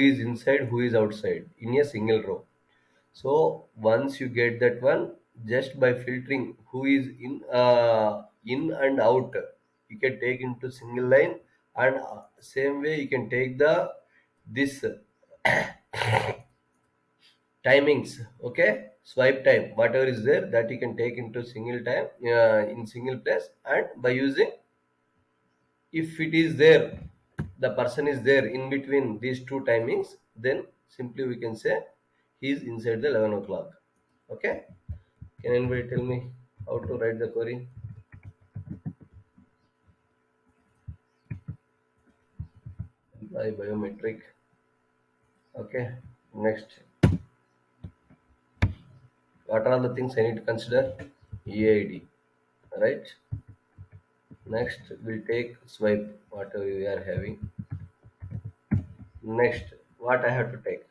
is inside, who is outside in a single row. So once you get that one, just by filtering who is in and out, you can take into single line, and same way you can take the this timings. Okay, swipe time, whatever is there, that you can take into single time, in single place, and by using, if it is there, the person is there in between these two timings, then simply we can say he is inside the 11 o'clock. Okay, can anybody tell me how to write the query? By biometric. Okay, next, what are the things I need to consider? EID, right? Next, we'll take swipe, whatever we are having. Next, what I have to take?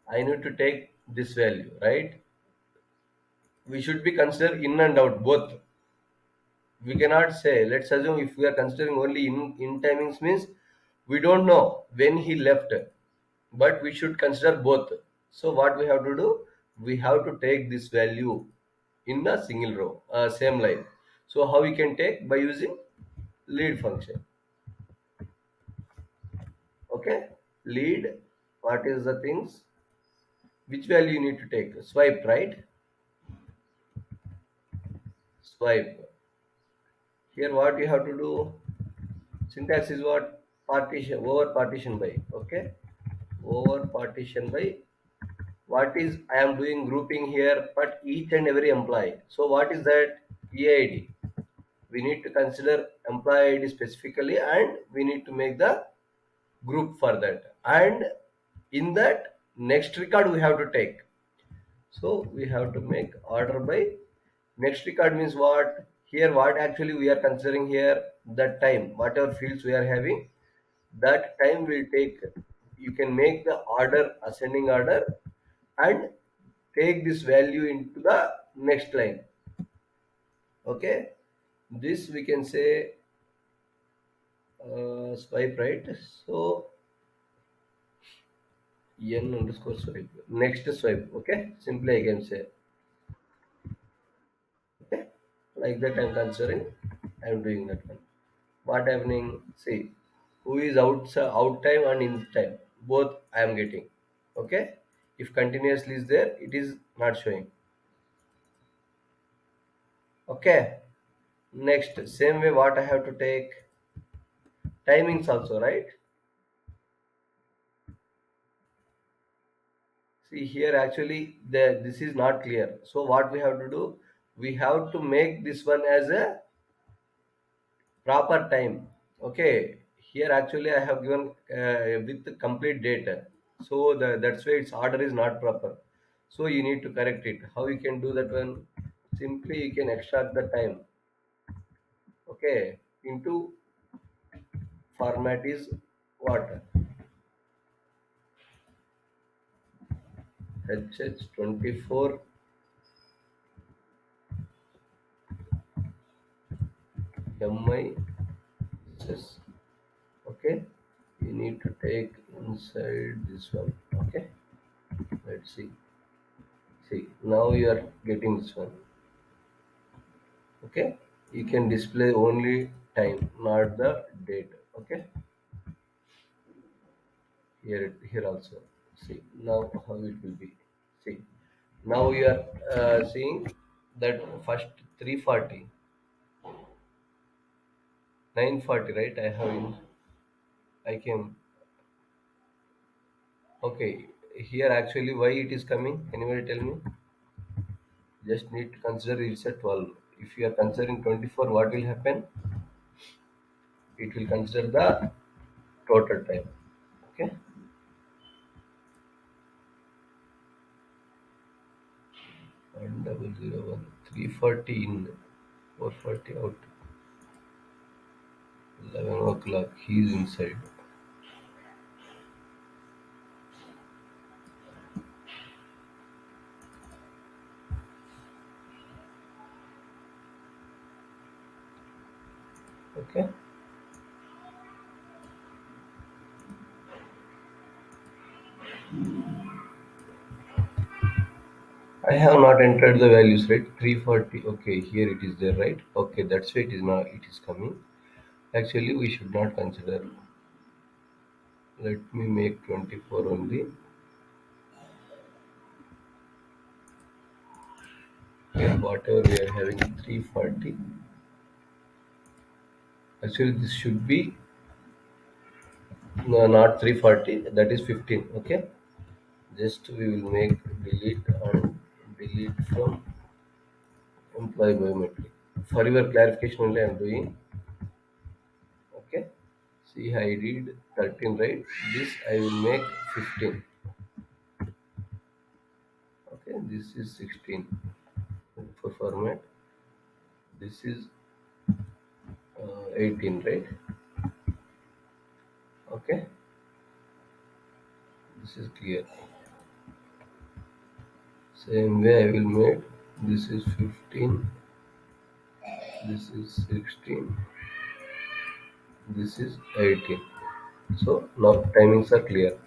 I need to take this value, right? We should be consider in and out both. We cannot say, let's assume if we are considering only in timings means we don't know when he left, but we should consider both. So what we have to do, we have to take this value in a single row, same line. So how we can take? By using lead function. Okay, lead, what is the things, which value you need to take? Swipe, right? Swipe. Here what you have to do, syntax is what? Partition, over partition by. Okay, over partition by, what is I am doing grouping here, but each and every employee. So what is that? EID. We need to consider employee ID specifically, and we need to make the group for that. And in that next record we have to take. So we have to make order by next record means what? Here what actually we are considering here, that time, whatever fields we are having, that time will take. You can make the order ascending order, and take this value into the next line. Okay, this we can say swipe, right? So n underscore swipe, next swipe. Okay, simply I can say. Okay, like that I'm considering, I'm doing that one. What happening? See, who is out time and in time, both I am getting. Okay, if continuously is there, it is not showing. Okay, next, same way what I have to take? Timings also, right? See here actually this is not clear. So what we have to do? We have to make this one as a proper time. Okay. Here actually I have given with the complete data. So that's why its order is not proper. So you need to correct it. How you can do that one? Simply you can extract the time. Okay. Into format is what? HH24 MISS. Okay, you need to take inside this one. Okay, let's see, now you are getting this one. Okay, you can display only time, not the date. Okay, here also. See now how it will be. See, now you are seeing that first 340, 940, right? I have in, I came. Okay, here actually why it is coming, anybody tell me? Just need to consider it's a 12. If you are considering 24, what will happen? It will consider the total time. Okay, 1001, 340 in, 440 out, 11 o'clock. He is inside. Okay, I have not entered the values, right? 340. Okay, here it is there, right? Okay, that's why it is not. It is coming. Actually, we should not consider. Let me make 24 only. Yeah, whatever we are having 340. Actually, this should be no, not 340. That is 15. Okay, just we will make delete and delete from employee biometric. For your clarification only, I am doing. Okay, see, I did 13, right? This I will make 15. Okay, this is 16 for format. This is 18, right? Okay, this is clear. Same way I will make this is 15, this is 16, this is 18. So now timings are clear.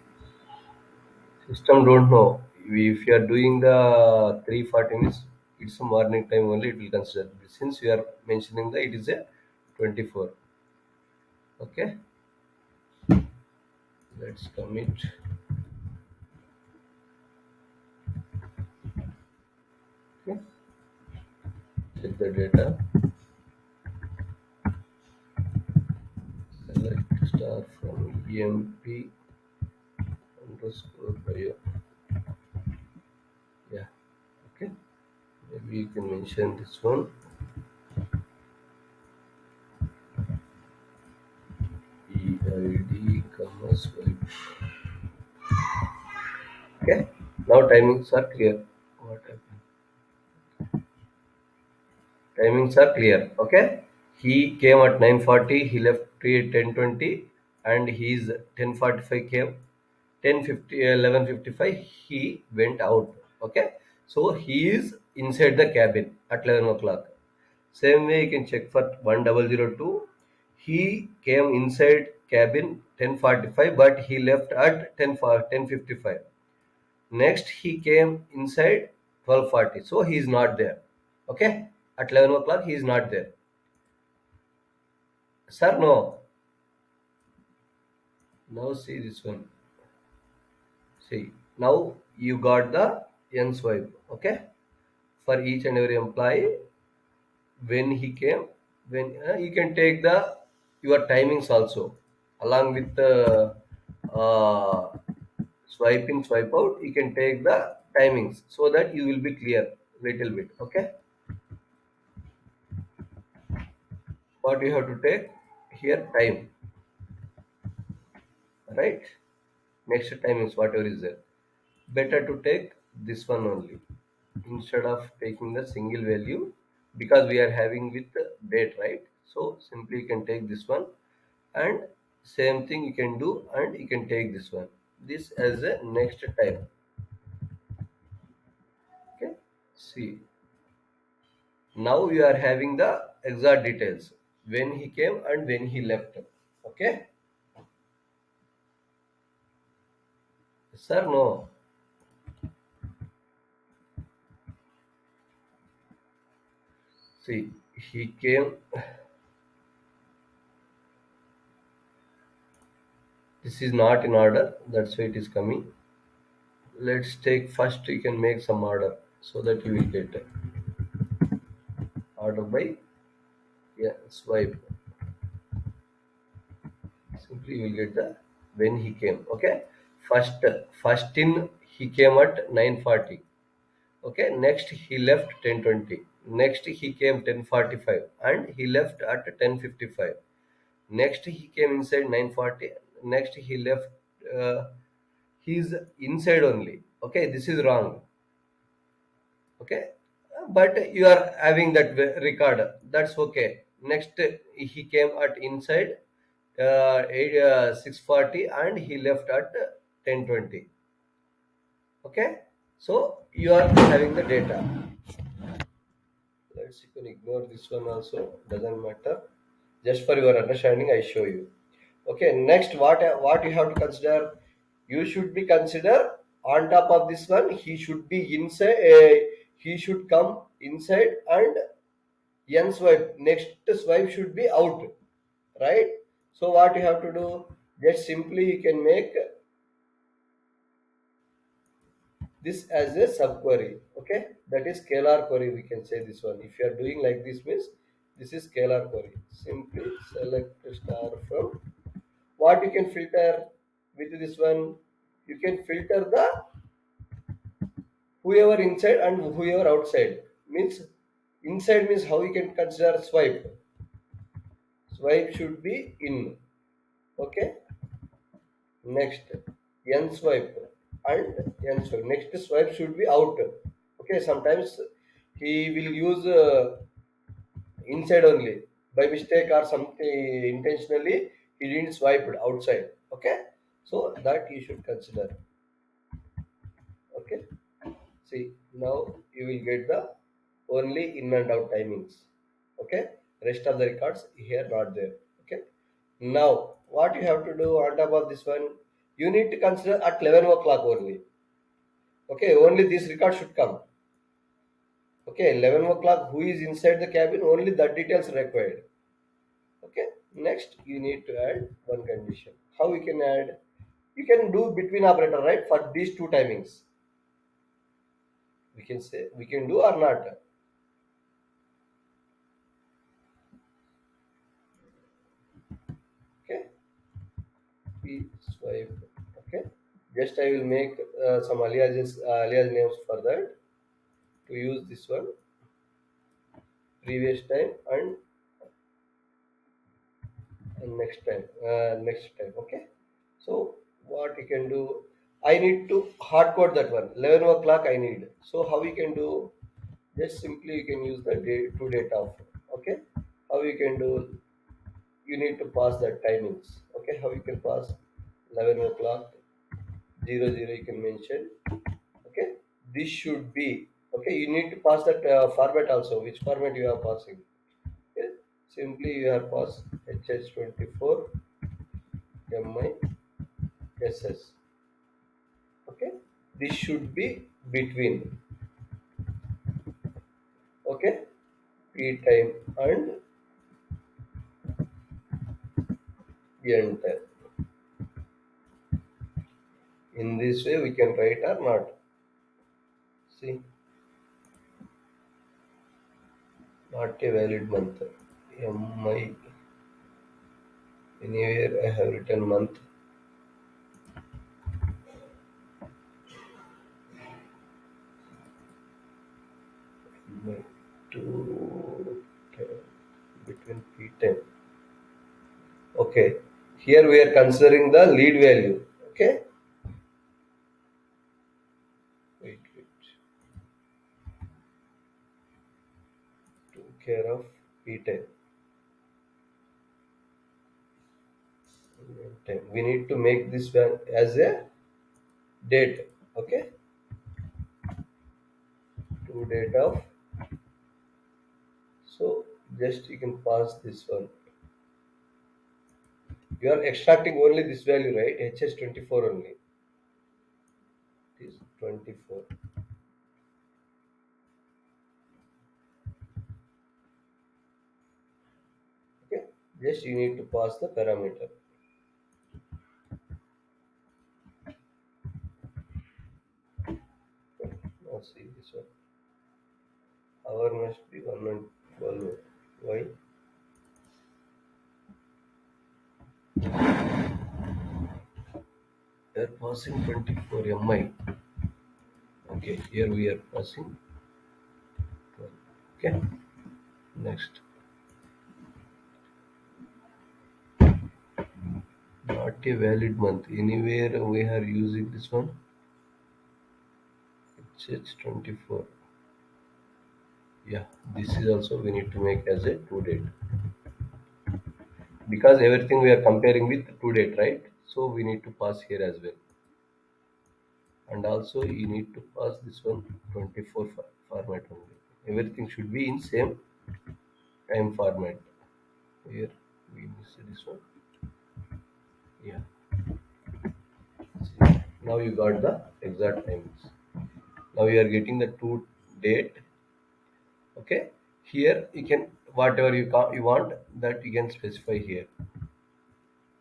System don't know. If you are doing the 340 minutes, it's a morning time only, it will consider. Since you are mentioning that it is a 24. Okay, let's commit. Okay, check the data. Select star from EMP underscore bio. Yeah, okay. Maybe you can mention this one. EID comma swipe. Okay. Now timings are clear. What happened? Timings are clear. Okay. He came at 9:40. He left at 10:20, and he's 10:45 came. 10:50, 11:55. He went out. Okay. So he is inside the cabin at 11 o'clock. Same way you can check for 1002. He came inside cabin 10:45, but he left at 10:55. Next, he came inside 12:40. So he is not there. Okay? At 11 o'clock, he is not there. Sir, no. Now see this one. See, now you got the N swipe. Okay? For each and every employee, when he came, when you can take the your timings also along with the uh, swipe in, swipe out. You can take the timings so that you will be clear little bit. Okay? What you have to take here time, right? Next time is whatever is there, better to take this one only instead of taking the single value, because we are having with the date, right? So simply you can take this one, and same thing you can do, and you can take this one, this as a next time. Okay, see, now you are having the exact details when he came and when he left. Okay, sir, no. See, he came. This is not in order. That's why it is coming. Let's take first. You can make some order so that you will get it. Order by, yeah, swipe. Simply you will get the when he came. Okay. First in he came at 9:40. Okay. Next he left 10:20. Next he came 10:45 and he left at 10:55. Next he came inside 9:40. Next he left. He's inside only. Okay, this is wrong. Okay, but you are having that record. That's okay. Next, he came at inside 6:40 and he left at 10:20. Okay, so you are having the data. Let's, you can ignore this one also. Doesn't matter. Just for your understanding, I show you. Okay, next, what you have to consider, You should be consider on top of this one. He should be inside. He should come inside, and n swipe next swipe should be out, right? So what you have to do? Just simply you can make this as a subquery. Okay, that is scalar query. We can say this one. If you are doing like this means this is scalar query. Simply select star from what you can filter with this one. You can filter the whoever inside and whoever outside. Means inside means how you can consider swipe. Swipe should be in. Okay. Next n swipe and n swipe. Next swipe should be out. Okay. Sometimes he will use inside only by mistake or something intentionally. He didn't swipe it outside. Okay. So that you should consider. Okay. See, now you will get the only in and out timings. Okay. Rest of the records here not there. Okay. Now what you have to do on top of this one, you need to consider at 11 o'clock only. Okay. Only this record should come. Okay. 11 o'clock. Who is inside the cabin? Only that details required. Okay. Next, you need to add one condition. How you can add? You can do between operator, right? For these two timings, we can say we can do or not. Okay. P swipe. Okay. Just I will make some alias names for that to use this one previous time and next time. Okay. So what you can do? I need to hard code that one. 11 o'clock I need. So how you can do? Just simply you can use the day to date of. Okay. How you can do? You need to pass the timings. Okay. How you can pass 11 o'clock 00 you can mention. Okay, this should be okay. You need to pass that format also. Which format you are passing? Okay, simply you are pass hh24 miss. Okay, this should be between. Okay, p time and end time. In this way we can write or not. See, not a valid month. Mi anywhere I have written month. Mi to between p10. Okay, here we are considering the lead value. Okay, wait. Took care of P10. We need to make this one as a date. Okay, to date of. So just you can pass this one. You are extracting only this value, right? HS24 only. It is 24. Okay, just you need to pass the parameter. Okay. Now see this one. Hour must be 112. Why? We are passing 24 mi. Okay, here we are passing 12. Okay, next. Not a valid month. Anywhere we are using this one. It's 24. Yeah, this is also we need to make as a to date because everything we are comparing with to date, right? So we need to pass here as well, and also you need to pass this one 24 format only. Everything should be in same time format. Here we miss this one. Yeah. Now you got the exact times. Now you are getting the to date. Okay, here you can whatever you want that you can specify here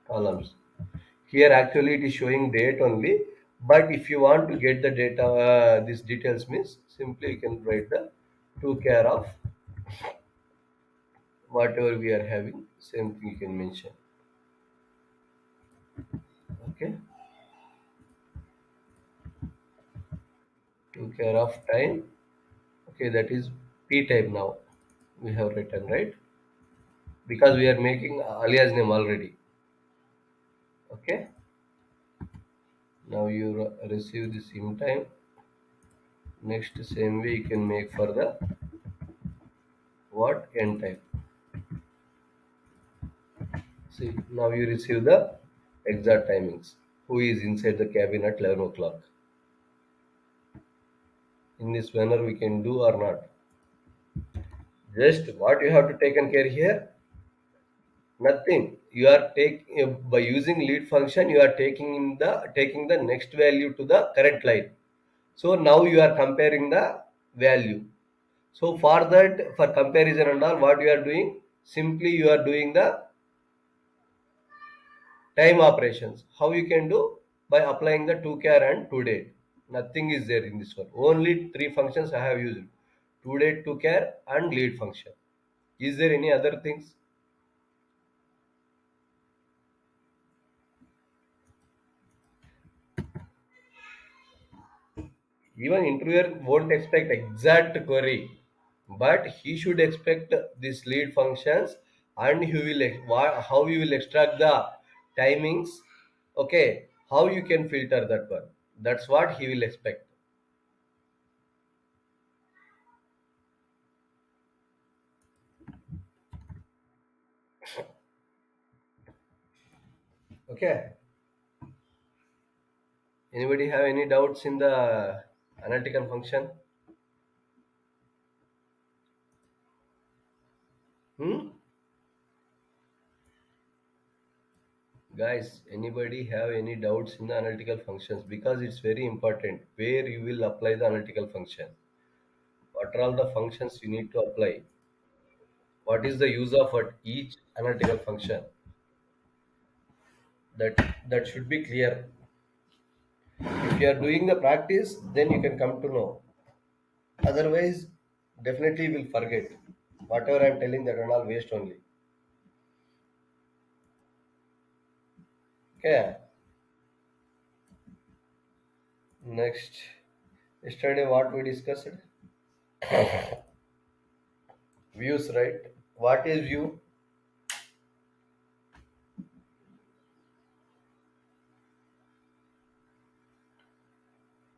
columns. Here actually it is showing date only, but if you want to get the data, these details means simply you can write the to care of whatever we are having. Same thing you can mention. Okay, to care of time. Okay, that is p type now. We have written right because we are making alias name already. Okay, now you receive the same time. Next same way you can make for the what end type. See, now you receive the exact timings. Who is inside the cabin at 11 o'clock? In this manner, we can do or not. Just what you have to take and care here? Nothing. You are taking by using lead function. You are taking the next value to the current line. So now you are comparing the value. So for that, for comparison and all, what you are doing? Simply you are doing the time operations. How you can do? By applying the to care and to date. Nothing is there in this one. Only three functions I have used. To date, to care and lead function. Is there any other things? Even interviewer won't expect exact query, but he should expect this lead functions and he will how you will extract the timings. Okay, how you can filter that one. That's what he will expect. Okay. Anybody have any doubts in the analytical function? Hmm? Guys, anybody have any doubts in the analytical functions? Because it's very important where you will apply the analytical function. What are all the functions you need to apply? What is the use of each analytical function? That should be clear. If you are doing the practice, then you can come to know. Otherwise, definitely you will forget. Whatever I am telling that are all waste only. Okay. Next. Yesterday what we discussed? Views, right? What is view?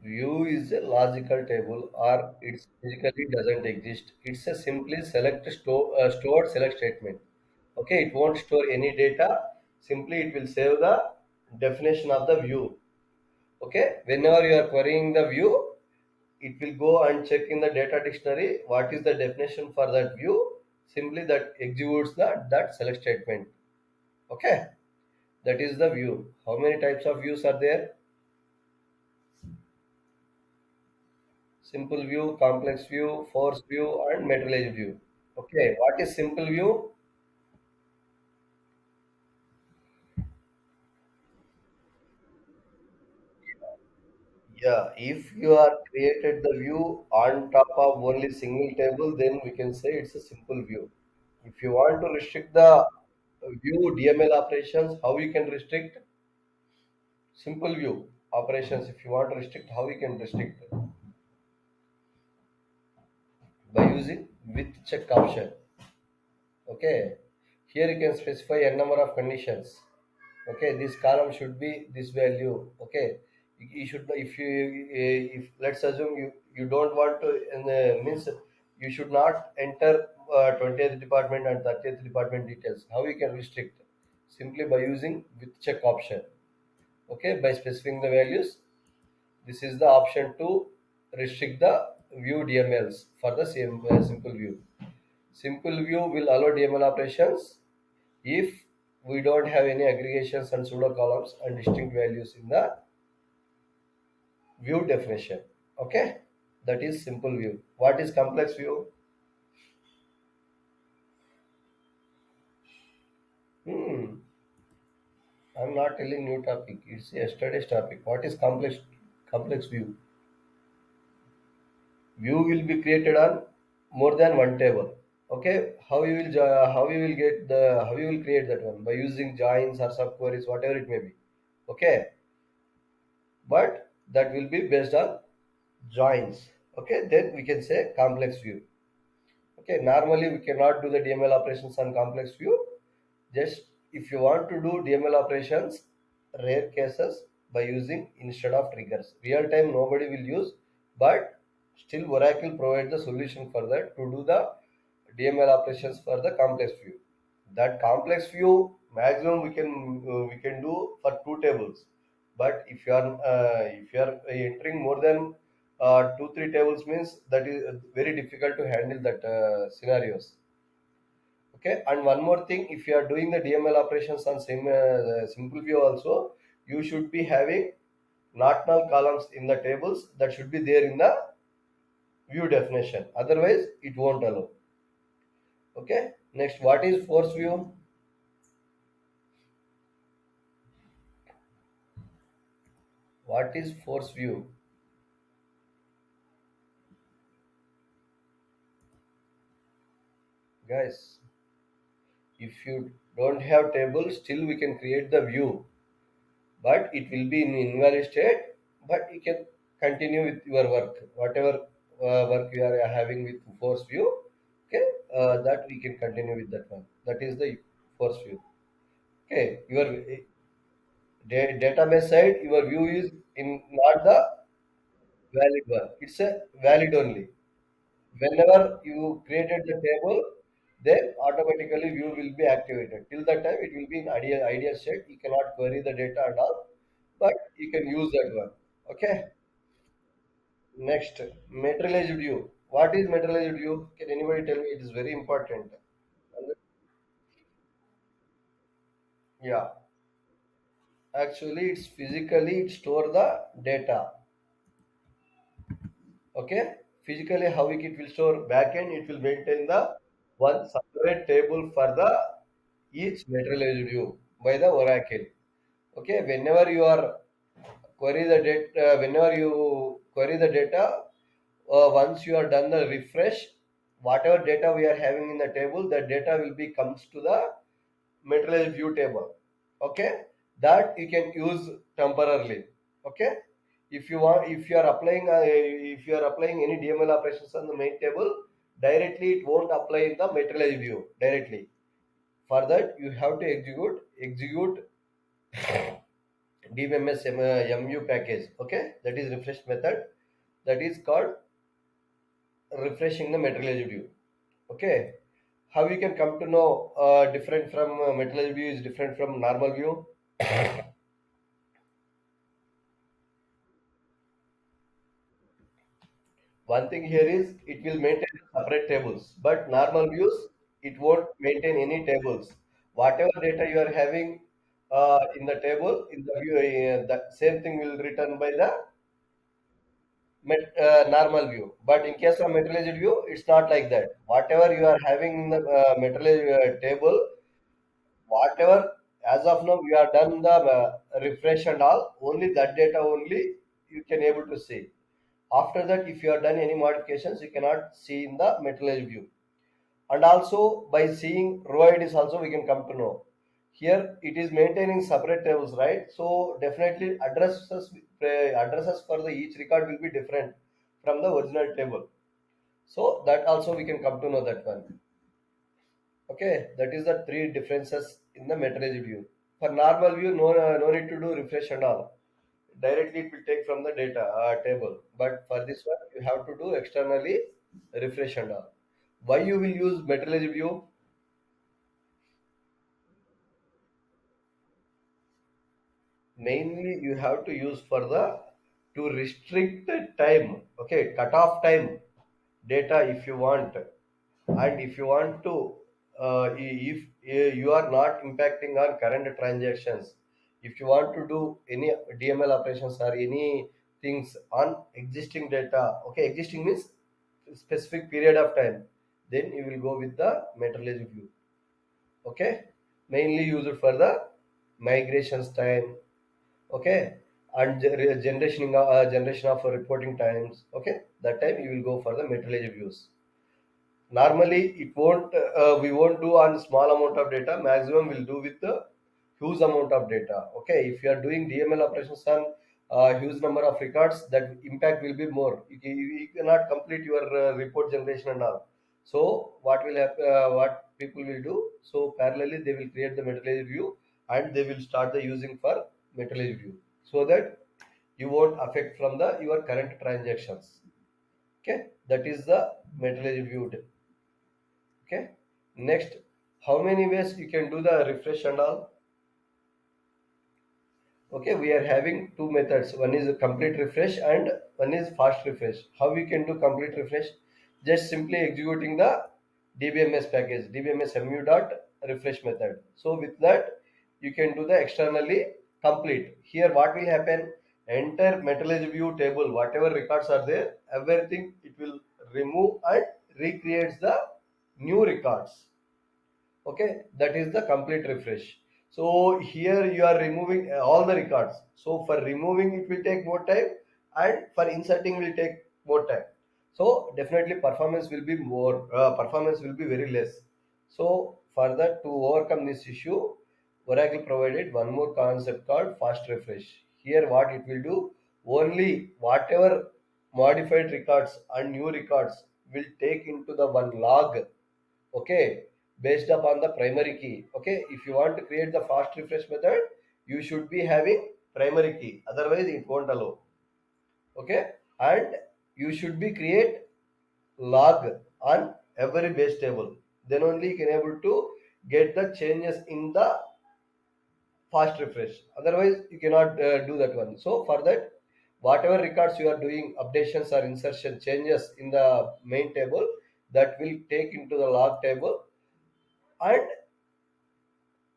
View is a logical table or it physically doesn't exist. It's a simply stored select statement. Okay, it won't store any data. Simply it will save the definition of the view. Okay, whenever you are querying the view, it will go and check in the data dictionary what is the definition for that view. Simply that executes that select statement. Okay, that is the view. How many types of views are there? Simple view, complex view, force view, and materialized view. Okay, what is simple view? Yeah, if you are created the view on top of only single table, then we can say it's a simple view. If you want to restrict the view DML operations, how you can restrict? Simple view operations. If you want to restrict, how you can restrict? By using with check option. Okay, here you can specify a number of conditions. Okay, this column should be this value. Okay, you should if you if let's assume you don't want to means you should not enter 20th department and 30th department details. How you can restrict? Simply by using with check option. Okay, by specifying the values, this is the option to restrict the view DMLs for the same simple view. Simple view will allow DML operations if we don't have any aggregations and pseudo columns and distinct values in the view definition. Okay, that is simple view. What is complex view? Hmm. I'm not telling new topic. It's yesterday's topic. What is complex view? View will be created on more than one table. Okay, how you will create that one by using joins or subqueries, whatever it may be. Okay, but that will be based on joins. Okay, then we can say complex view. Okay, normally we cannot do the DML operations on complex view. Just if you want to do DML operations, rare cases by using instead of triggers. Real time nobody will use, but still Oracle provides the solution for that to do the DML operations for the complex view. That complex view maximum we can do for two tables. But if you are entering more than two three tables means that is very difficult to handle that scenarios. Okay, and one more thing, if you are doing the DML operations on same simple view also, you should be having not null columns in the tables that should be there in the view definition. Otherwise, it won't allow. Okay, next, what is force view? What is force view? Guys, if you don't have table, still we can create the view, but it will be in invalid state, but you can continue with your work, whatever work you are having with force view. Okay, that we can continue with that one. That is the force view. Okay, your database side, your view is in not the valid one, it's a valid only. Whenever you created the table, then automatically view will be activated. Till that time it will be in ideal state, you cannot query the data and all, but you can use that one. Okay, next, materialized view. What is materialized view? Can anybody tell me? It is very important. Yeah, actually it's physically it store the data. Okay, physically how it will store backend, it will maintain the one separate table for the each materialized view by the Oracle. Okay, whenever you query the data, once you are done the refresh, whatever data we are having in the table, that data will be comes to the material view table. Okay, that you can use temporarily. Okay, if you are applying any DML operations on the main table, directly it won't apply in the material view directly. For that you have to execute DMS MU package. Okay, that is refresh method. That is called refreshing the material view. Okay, how you can come to know different from material view is different from normal view. One thing here is it will maintain separate tables, but normal views it won't maintain any tables. Whatever data you are having in the table in the view, the same thing will return by the normal view. But in case of materialized view, it's not like that. Whatever you are having in the materialized table, whatever as of now we are done the refresh and all, only that data only you can able to see. After that, if you have done any modifications, you cannot see in the materialized view. And also by seeing row IDs also we can come to know. Here it is maintaining separate tables, right? So definitely addresses for the each record will be different from the original table. So that also we can come to know that one. Okay, that is the three differences in the materialized view. For normal view, no need to do refresh and all. Directly it will take from the data table. But for this one, you have to do externally refresh and all. Why you will use materialized view? Mainly you have to use for the to restrict the time. Okay, cut off time data if you want, and if you want to if you are not impacting on current transactions, if you want to do any DML operations or any things on existing data. Okay, existing means specific period of time. Then you will go with the methodology view. Okay, mainly used for the migrations time. Okay, and generation of reporting times. Okay, that time you will go for the methodology views. Normally it won't we won't do on small amount of data. Maximum we'll do with the huge amount of data. Okay, if you are doing DML operations on huge number of records, that impact will be more. You cannot complete your report generation and all. So what will happen, what people will do, so parallelly they will create the methodology view and they will start the using for methodology view, so that you won't affect from the your current transactions. Okay, that is the methodology view. Okay, next, how many ways you can do the refresh and all? Okay, we are having two methods. One is a complete refresh and one is fast refresh. How we can do complete refresh? Just simply executing the dbms package, dbms mu dot refresh method. So with that you can do the externally complete. Here what will happen, enter methodology view table, whatever records are there, everything it will remove and recreates the new records. Okay, that is the complete refresh. So here you are removing all the records. So for removing it will take more time, and for inserting will take more time. So definitely performance will be more, performance will be very less. So for that, to overcome this issue, Oracle provided one more concept called fast refresh. Here what it will do, only whatever modified records and new records will take into the one log. Okay, based upon the primary key. Okay, if you want to create the fast refresh method, you should be having primary key, otherwise it won't allow. Okay, and you should be create log on every base table, then only you can able to get the changes in the fast refresh, otherwise you cannot do that one. So for that, whatever records you are doing updations or insertion changes in the main table, that will take into the log table. And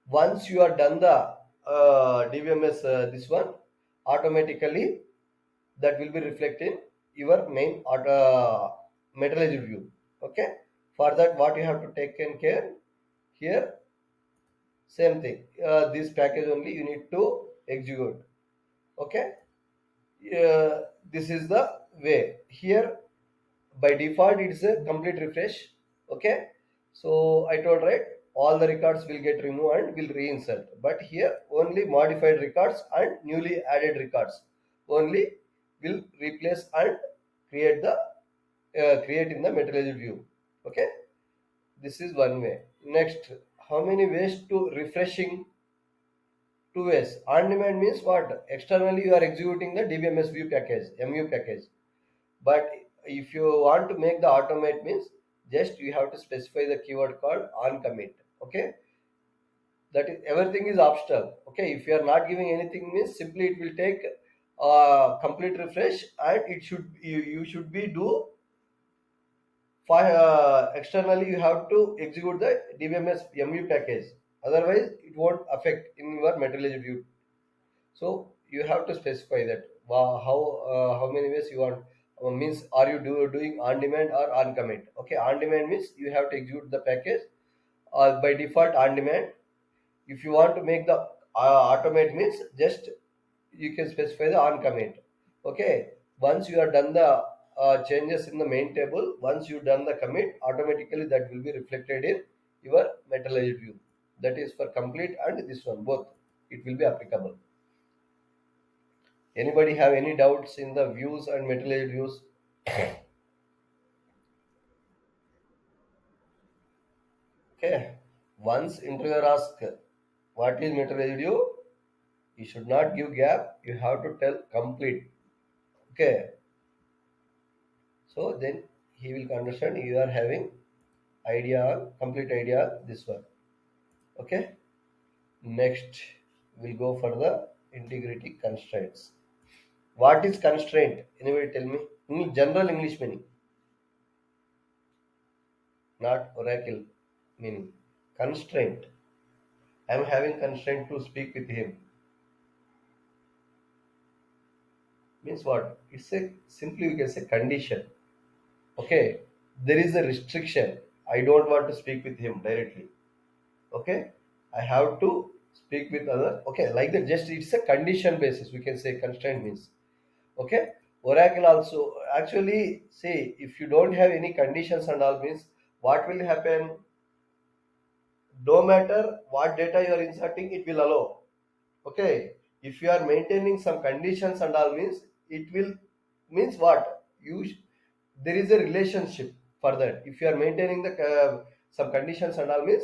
once you are done the dbms, this one automatically that will be reflected in your main methodology view. Okay, for that what you have to take in care, here same thing, this package only you need to execute. Okay, this is the way. Here by default it's a complete refresh. Okay, so I told right, all the records will get removed and will reinsert, but here only modified records and newly added records only will replace and create the create in the methodology view. Okay, this is one way. Next, how many ways to refreshing? Two ways. On demand means what, externally you are executing the dbms view package, mu package. But if you want to make the automate means, just you have to specify the keyword called on commit. Okay, that is, everything is optional. Okay, if you are not giving anything means, simply it will take complete refresh, and it should you should be do for externally you have to execute the dbms mu package, otherwise it won't affect in your methodology view. So you have to specify that how many ways you want. Means, are you doing on demand or on commit? Okay, on demand means you have to execute the package by default on demand. If you want to make the automate means, just you can specify the on commit. Okay, once you are done the changes in the main table, once you done the commit, automatically that will be reflected in your methodology view. That is for complete and this one both, it will be applicable. Anybody have any doubts in the views and methodology views? Okay. Once interviewer asks what is methodology view, you should not give gap. You have to tell complete. Okay. So then he will understand you are having idea on complete idea on this one. Okay. Next, we'll go for the integrity constraints. What is constraint? Anybody tell me? General English meaning, not Oracle meaning. Constraint. I am having constraint to speak with him. means what? It's a simply we can say condition. Okay, there is a restriction. I don't want to speak with him directly. Okay, I have to speak with other. Okay, like that. Just it's a condition basis. We can say constraint means. Okay, Oracle also actually say if you don't have any conditions and all means what will happen? No matter what data you are inserting, it will allow. Okay, if you are maintaining some conditions and all means it will means what there is a relationship for that. If you are maintaining the some conditions and all means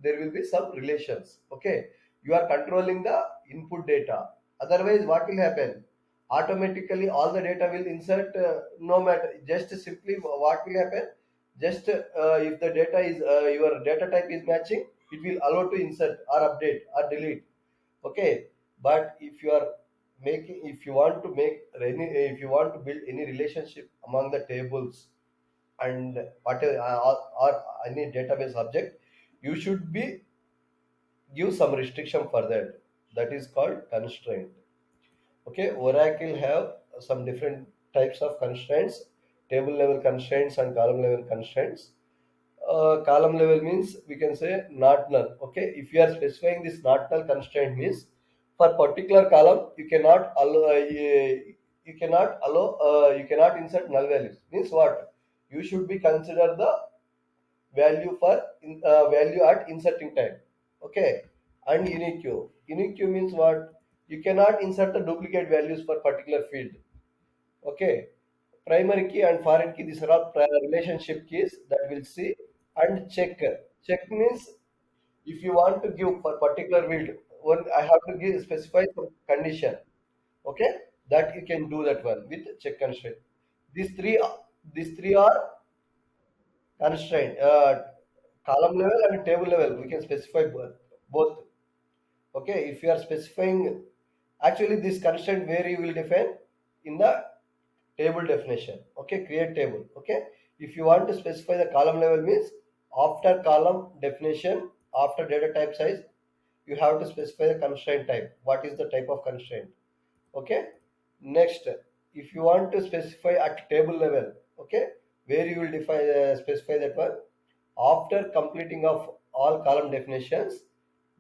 there will be some relations. Okay, you are controlling the input data. Otherwise what will happen? Automatically all the data will insert, no matter just simply what will happen, just if the data is your data type is matching, it will allow to insert or update or delete. Okay, but if you are making, if you want to make any, if you want to build any relationship among the tables and whatever or any database object, you should be give some restriction for that. That is called constraint. Okay, Oracle have some different types of constraints: table level constraints and column level constraints. Column level means we can say not null. Okay, if you are specifying this not null constraint means for particular column you cannot allow, you cannot insert null values. Means what? You should be consider the value for value at inserting time. Okay, and unique means what? You cannot insert the duplicate values for particular field. Okay, primary key and foreign key, these are all relationship keys that we'll see. And check means if you want to give for particular field, one I have to give specify some condition. Okay, that you can do that one with check constraint. These three are constraint, column level and table level we can specify both. Okay, if you are specifying, actually this constraint where you will define in the table definition. Okay, create table. Okay, if you want to specify the column level means after column definition, after data type size, you have to specify the constraint type. What is the type of constraint? Okay, next, if you want to specify at table level, okay, where you will define specify that one after completing of all column definitions,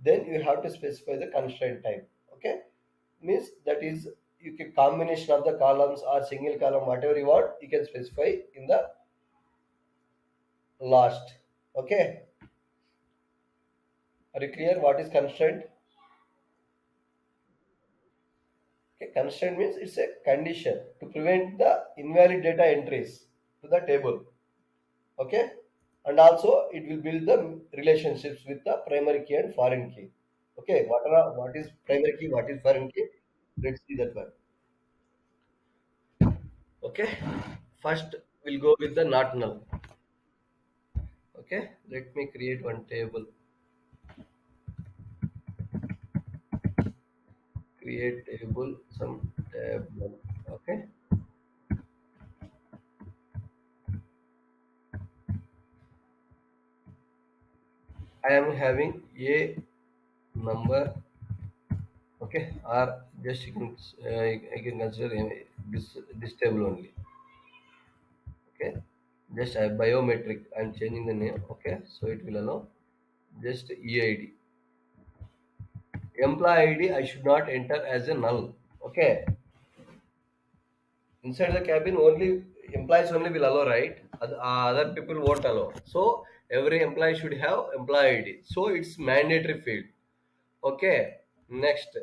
then you have to specify the constraint type. Okay, means that is you can combination of the columns or single column, whatever you want you can specify in the last. Okay, are you clear what is constraint? Okay, constraint means it's a condition to prevent the invalid data entries to the table. Okay, and also it will build the relationships with the primary key and foreign key. Okay, what is primary key, what is foreign key, let's see that one. Okay, first we'll go with the not null. Okay, let me create one table. Create table some tab one. Okay, I am having a number. Okay, or just you can I can consider this table only. Okay, just I biometric I'm changing the name. Okay, so it will allow just EID. Employee ID I should not enter as a null. Okay, inside the cabin only employees only will allow, right? Other people won't allow. So every employee should have employee ID, so it's mandatory field. Okay, next,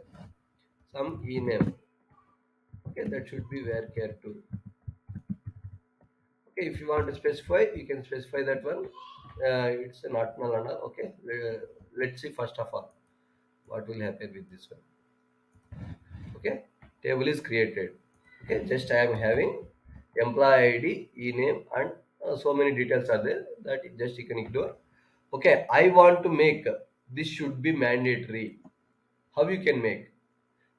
some e-name. Okay, that should be where care to. Okay, if you want to specify you can specify that one. It's a not null and all. Okay, let's see first of all what will happen with this one. Okay, table is created. Okay, just I am having employee ID, e-name, and so many details are there that just you can ignore. Okay, I want to make this should be mandatory. How you can make?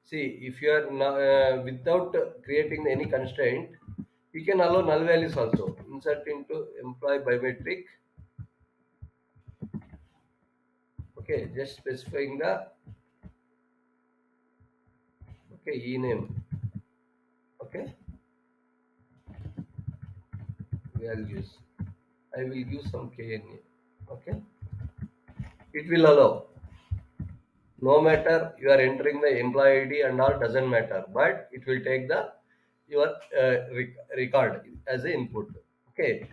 See, if you are now, without creating any constraint, you can allow null values also. Insert into employee biometric. Okay, just specifying the okay e-name. Okay, values. I will give some KNA. Okay, it will allow. No matter you are entering the employee ID and all doesn't matter, but it will take the your record as a input. Okay,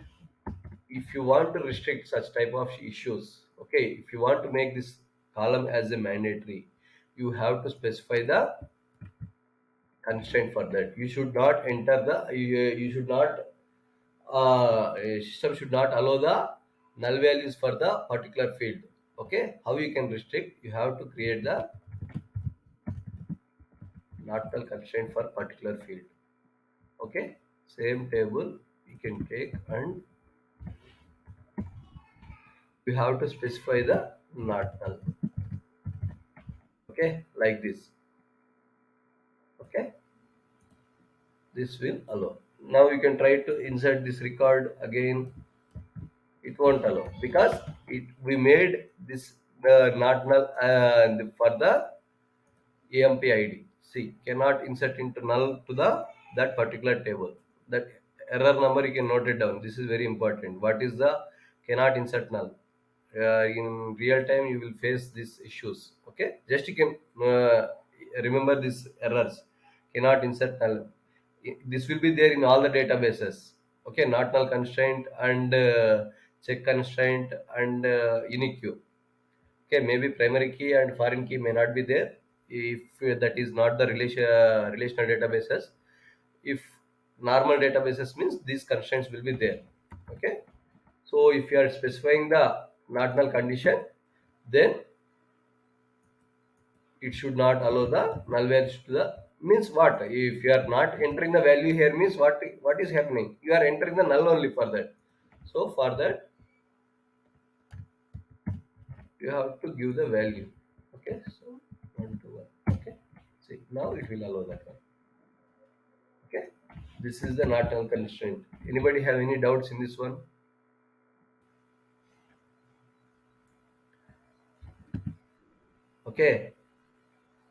if you want to restrict such type of issues, okay, if you want to make this column as a mandatory, you have to specify the constraint for that. You should not enter the you should not system should not allow the null values for the particular field. Okay, how you can restrict? You have to create the not null constraint for particular field. Okay, same table you can take and you have to specify the not null. Okay, like this. Okay, this will allow. Now you can try to insert this record again. It won't allow because we made this not null for the AMP ID. See, cannot insert into null to the that particular table. That error number you can note it down. This is very important. What is the cannot insert null? In real time, you will face these issues. Okay, just you can remember these errors. Cannot insert null. This will be there in all the databases. Okay, not null constraint and check constraint and unique queue. Okay, maybe primary key and foreign key may not be there if that is not the relational databases. If normal databases means these constraints will be there. Okay, so if you are specifying the not null condition, then it should not allow the null values to the means what if you are not entering the value here means what is happening, you are entering the null only for that. So for that you have to give the value. Okay, so 1 to 1. Okay, see now it will allow that one. Okay, this is the not null constraint. Anybody have any doubts in this one? Okay,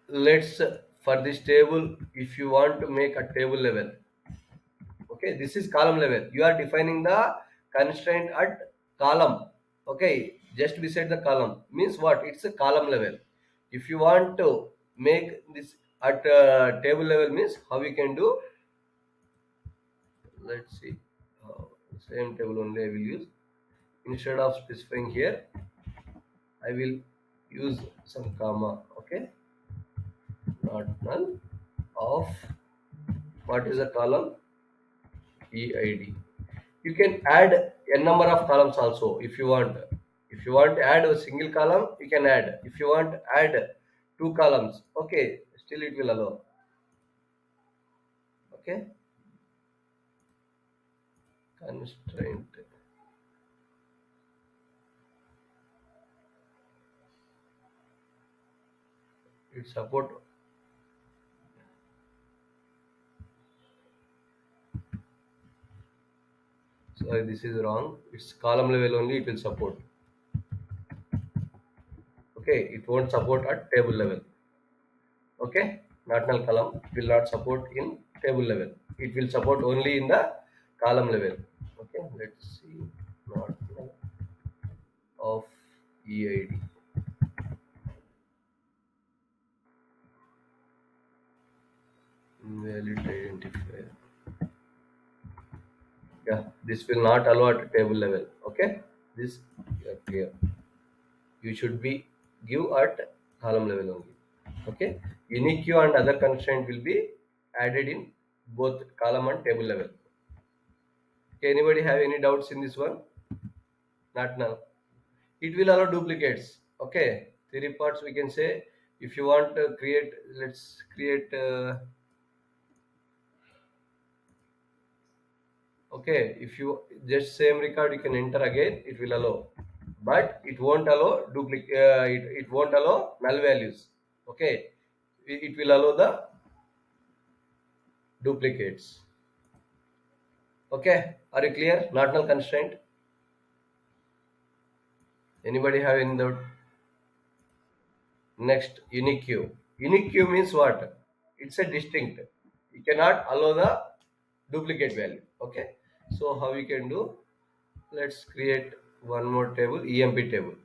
let's for this table, if you want to make a table level. Okay, this is column level. You are defining the constraint at column. Okay, just beside the column means what, it's a column level. If you want to make this at table level means how we can do. Let's see, same table only I will use. Instead of specifying here, I will use some comma. Okay, not null of what is a column EID. You can add a number of columns also if you want. If you want to add a single column, you can add. If you want to add two columns, okay, still it will allow. Okay, constraint. It support. Sorry, this is wrong. It's column level only. It will support. Okay, it won't support at table level. Okay, not null column will not support in table level. It will support only in the column level. Okay, let's see. Not null of EID. Invalid identifier. Yeah, this will not allow at table level. Okay, this yeah, clear. You should be give at column level only. Okay, unique queue and other constraint will be added in both column and table level. Okay, anybody have any doubts in this one? Not now. It will allow duplicates. Okay, three parts we can say. If you want to create, let's create. Okay, if you just same record you can enter again, it will allow, but it won't allow duplicate. It won't allow null values. Okay, it will allow the duplicates. Okay, are you clear? Not null constraint. Anybody have any doubt? Next, unique queue. Unique queue means what? It's a distinct. You cannot allow the duplicate value. Okay, so how we can do? Let's create one more table, emp table.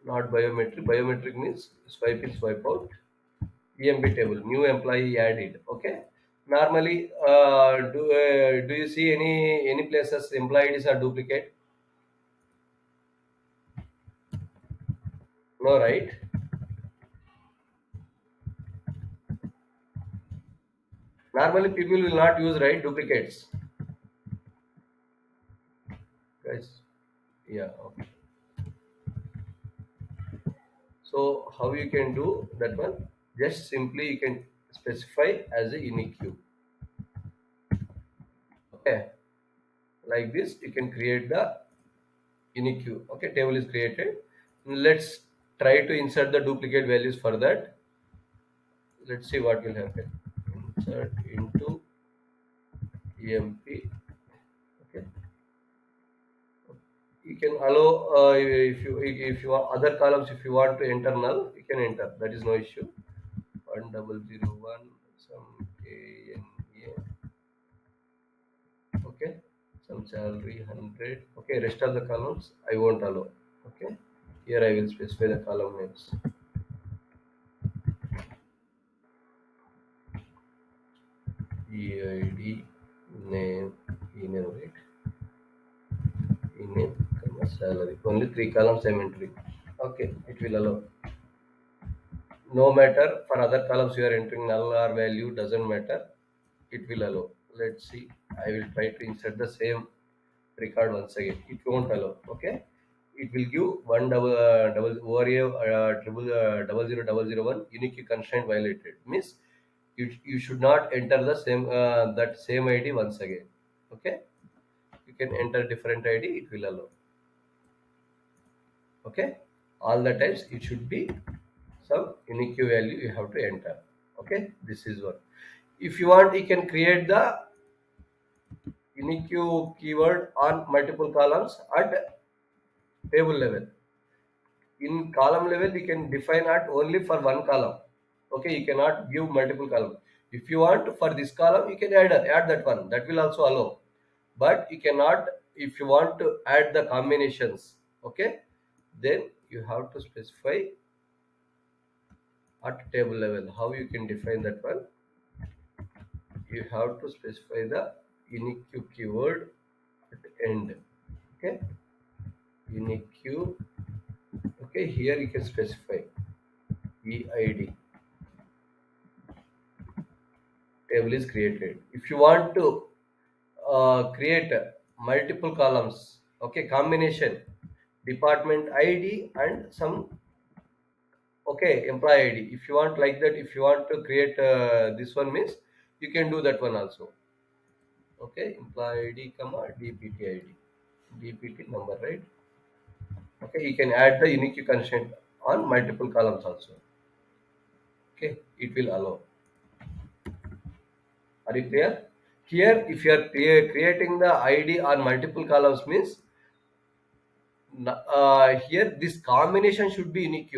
Not biometric. Biometric means swipe in, swipe out. emp table, new employee added. Okay, normally do you see any places employee IDs are duplicate? No, right? Normally people will not use, right, duplicates, guys. Yeah, okay. So how you can do that one? Just simply you can specify as a unique queue. Okay, like this you can create the unique queue. Okay, table is created. Let's try to insert the duplicate values for that. Let's see what will happen. Insert into emp. Okay, you can allow, if you want other columns, if you want to enter null, you can enter, that is no issue. 1001 some KNA. Okay, some salary 100. Okay, rest of the columns I won't allow. Okay, here I will specify the column names. EID, name, ename, right? Ename, comma, salary. Only three columns I'm entering. Okay, it will allow. No matter for other columns you are entering null or value, doesn't matter, it will allow. Let's see, I will try to insert the same record once again. It won't allow. Okay, it will give one double warrior triple double zero double zero one unique constraint violated, means you should not enter the same that same id once again. Okay, you can enter different id, it will allow. Okay, all the times it should be some unique value you have to enter. Okay, this is what. If you want, you can create the unique keyword on multiple columns at table level. In column level you can define at only for one column. Okay, you cannot give multiple column. If you want for this column, you can add that one, that will also allow. But you cannot if you want to add the combinations. Okay, then you have to specify at table level. How you can define that one? You have to specify the unique keyword at end. Okay, unique. Okay, here you can specify eid. Table is created. If you want to create multiple columns, okay, combination, department id and some, okay, employee id. If you want like that, if you want to create this one means, you can do that one also. Okay, employee id comma dpt id, dpt number, right? Okay, you can add the unique constraint on multiple columns also. Okay, it will allow. Are you clear? Here if you are creating the id on multiple columns means, here this combination should be unique,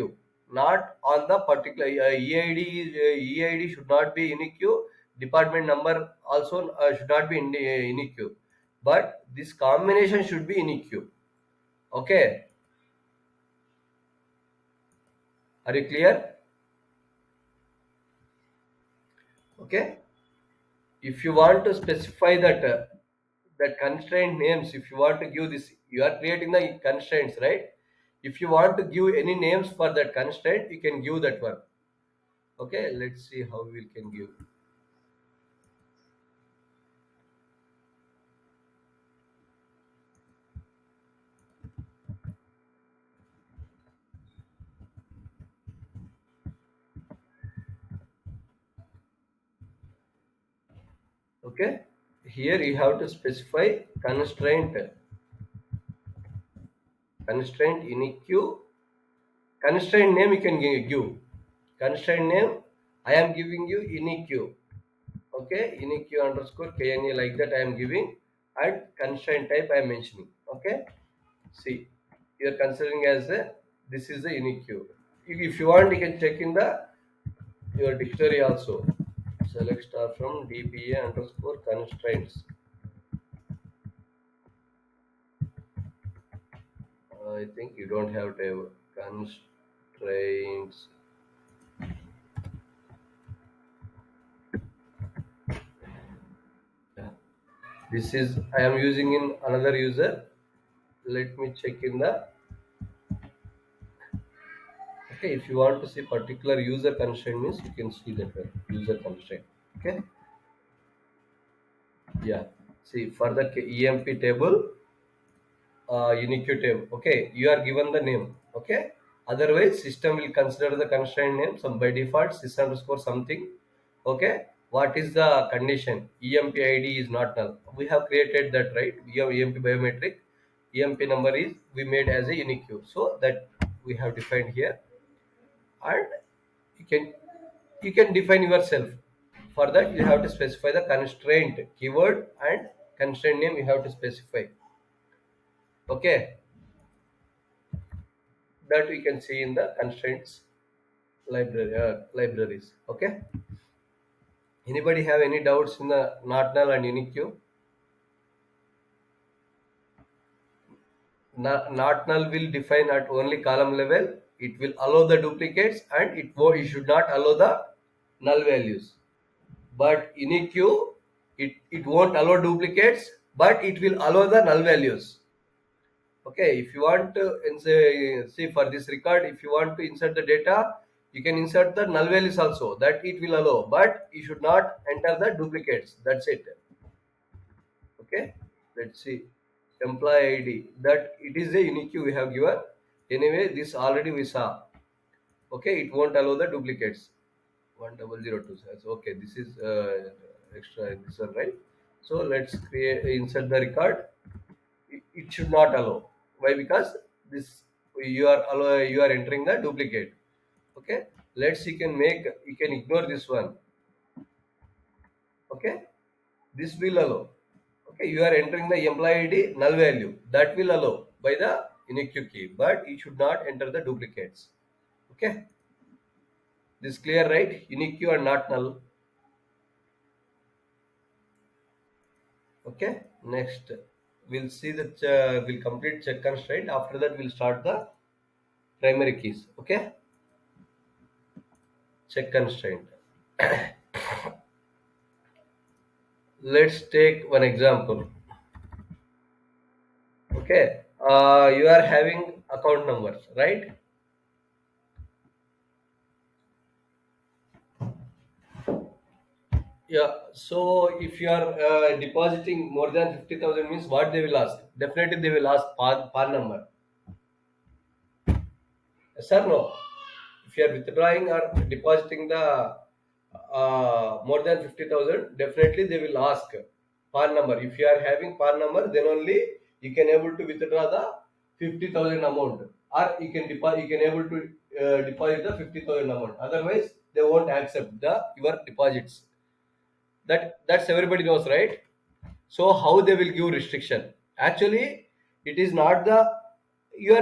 not on the particular eid. Eid should not be unique. Department number also should not be unique, but this combination should be unique. Okay, are you clear? Okay, if you want to specify that that constraint names, if you want to give this, you are creating the constraints, right? If you want to give any names for that constraint, you can give that one. Okay, let's see how we can give. Okay, here you have to specify constraint unique. Constraint name you can give. Constraint name I am giving you unique. Okay, unique underscore kna, like that I am giving, and constraint type I am mentioning. Okay, see, you are considering as a, this is the unique. If you want, you can check in the your dictionary also. Select star from dpa underscore constraints. I think you don't have to have constraints. Yeah. This is I am using in another user. Let me check in the. Okay, if you want to see particular user constraint means you can see that user constraint. Okay, yeah. See for the EMP table, unique table. Okay, you are given the name. Okay, otherwise system will consider the constraint name some by default sys underscore something. Okay, what is the condition? EMP ID is not null. We have created that, right? We have EMP biometric. EMP number is we made as a unique, so that we have defined here, and you can define yourself. For that you have to specify the constraint keyword and constraint name you have to specify. Okay, that we can see in the constraints libraries. Okay, anybody have any doubts in the not null and unique queue? Not null will define at only column level. It will allow the duplicates, and it should not allow the null values. But unique queue, it won't allow duplicates, but it will allow the null values. Okay, if you want to see for this record, if you want to insert the data, you can insert the null values also, that it will allow, but you should not enter the duplicates. That's it. Okay, let's see. Employee ID, that it is a unique we have given. Anyway, this already we saw. Okay, it won't allow the duplicates. 1002 says okay, this is extra this one, right? So let's create insert the record. It should not allow. Why? Because this you are entering the duplicate. Okay, let's you can ignore this one. Okay, this will allow. Okay, you are entering the employee ID null value, that will allow by the unique key, but you should not enter the duplicates. Okay, this clear, right? Unique are not null. Okay, next we'll see that we'll complete check constraint. After that we'll start the primary keys. Okay, check constraint. Let's take one example. Okay, you are having account numbers, right? Yeah, so if you are depositing more than 50,000 means what they will ask? Definitely they will ask PAN number. Yes or no? If you are withdrawing or depositing the more than 50,000, definitely they will ask PAN number. If you are having PAN number, then only you can able to withdraw the 50,000 amount, or you can deposit. You can able to deposit the 50,000 amount. Otherwise, they won't accept the your deposits. That's everybody knows, right? So how they will give restriction? Actually, it is not the you are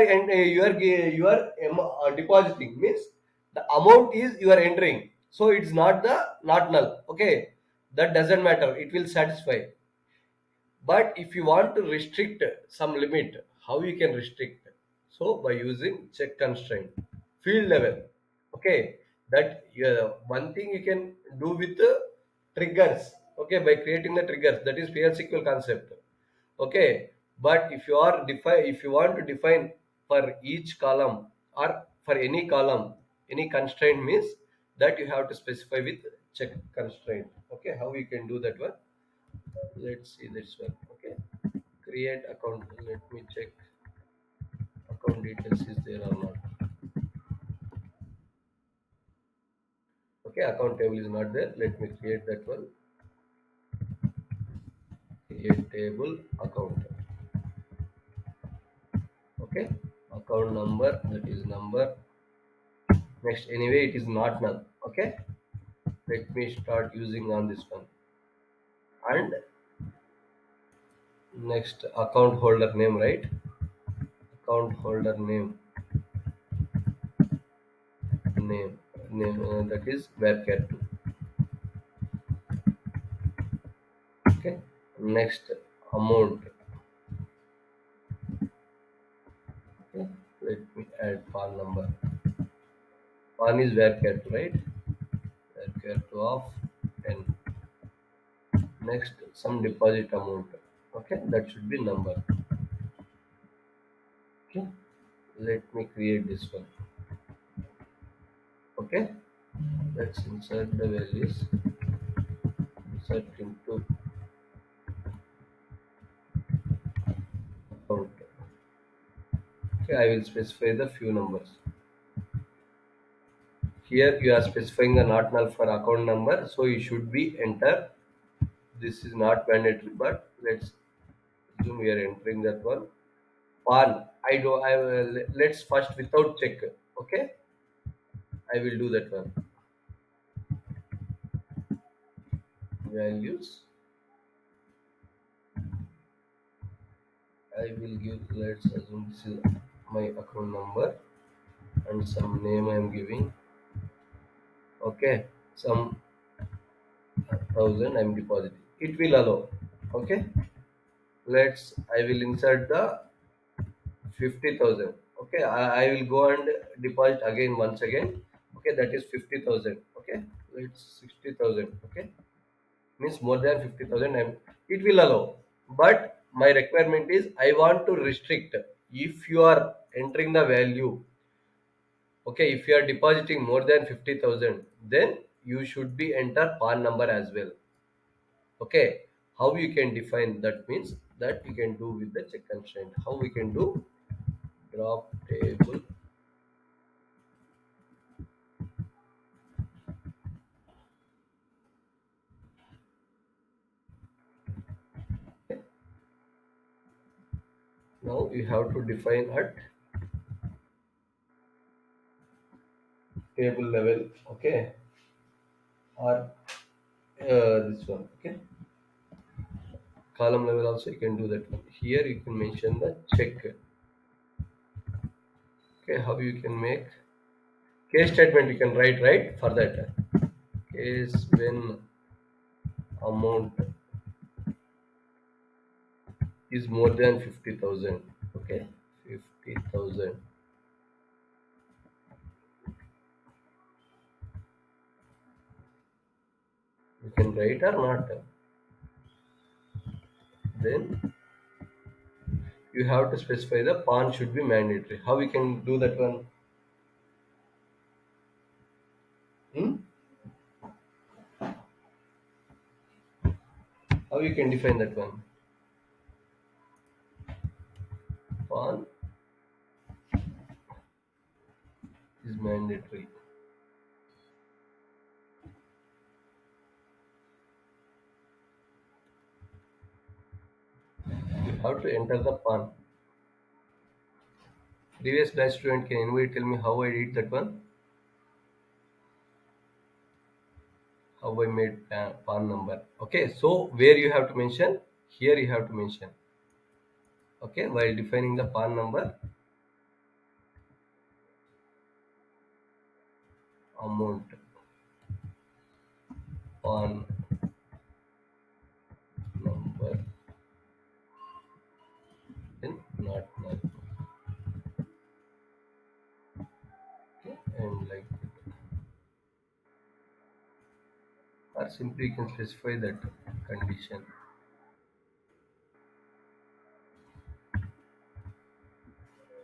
depositing means the amount is you are entering. So it's not the not null. Okay, that doesn't matter. It will satisfy. But if you want to restrict some limit, how you can restrict? So by using check constraint, field level. Okay, that one thing you can do with triggers. Okay, by creating the triggers, that is PL concept. Okay, but if you want to define for each column or for any column any constraint means that you have to specify with check constraint. Okay, how you can do that one? Let's see this one. Okay, create account. Let me check account details is there or not. Okay, account table is not there. Let me create that one. Create table account. Okay, account number, that is number. Next, anyway it is not null. Okay, let me start using on this one. And next, account holder name, right? Account holder name. that is varchar 2. Okay, next amount. Okay, let me add PAN number. PAN is varchar 2, right? Varchar 2 of 10. Next, some deposit amount. Okay, that should be number. Okay, let me create this one. Okay, let's insert the values. Insert into account. Okay, I will specify the few numbers. Here you are specifying the not null for account number, so you should be enter. This is not mandatory, but let's assume we are entering that one. PAN. I do. I will. Let's first without check. Okay, I will do that one. Values. I will give. Let's assume this is my account number and some name I am giving. Okay, some thousand I am depositing. It will allow. Okay, let's. I will insert the 50,000. Okay, I will go and deposit again once again. Okay, that is 50,000. Okay, it's 60,000. Okay, means more than 50,000. It will allow, but my requirement is I want to restrict. If you are entering the value, okay, if you are depositing more than 50,000, then you should be enter PAN number as well. Okay, how you can define that means that you can do with the check constraint. How we can do drop table. Now you have to define at table level, okay, or this one, okay. Column level also you can do that one. Here you can mention the check. Okay, how you can make case statement you can write right for that. Case when amount is more than 50,000. Okay, 50,000. You can write or not. Then you have to specify the PAN should be mandatory. How we can do that one? Hmm? How you can define that one? PAN is mandatory. You have to enter the PAN. Previous batch student, can anybody tell me how I did that one? How I made PAN number? Okay, so where you have to mention? Here you have to mention. Okay, while defining the PAN number, amount, PAN number, then not null. Okay, and like, or simply you can specify that condition.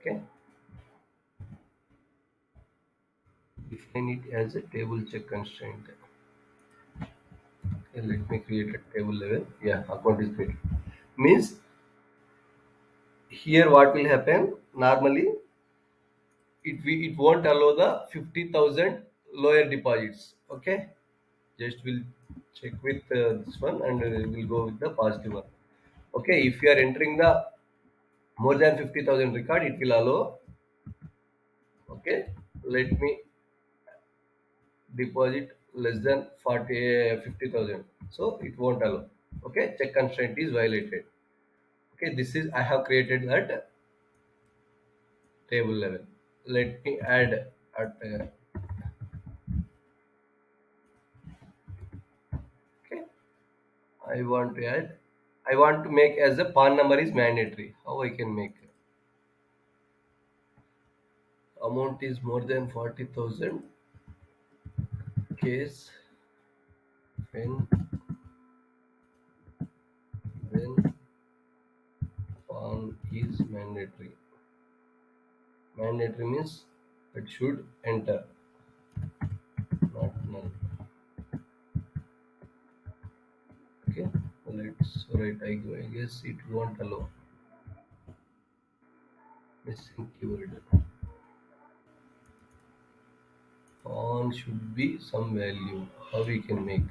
Okay, define it as a table check constraint. Okay, let me create a table level. Yeah, account is created. Means here what will happen normally, it won't allow the 50,000 lower deposits. Okay, just will check with this one and we'll go with the positive one. Okay, if you are entering the more than 50,000 record, it will allow. Okay, let me deposit less than 50,000, so it won't allow. Okay, check constraint is violated. Okay, this is I have created that table level. Let me add at I want to add. I want to make as a PAN number is mandatory. How I can make? Amount is more than 40,000 case when when PAN is mandatory. Mandatory means it should enter, not null. Okay, let's write. I guess it won't allow. Missing keyword. On should be some value. How we can make?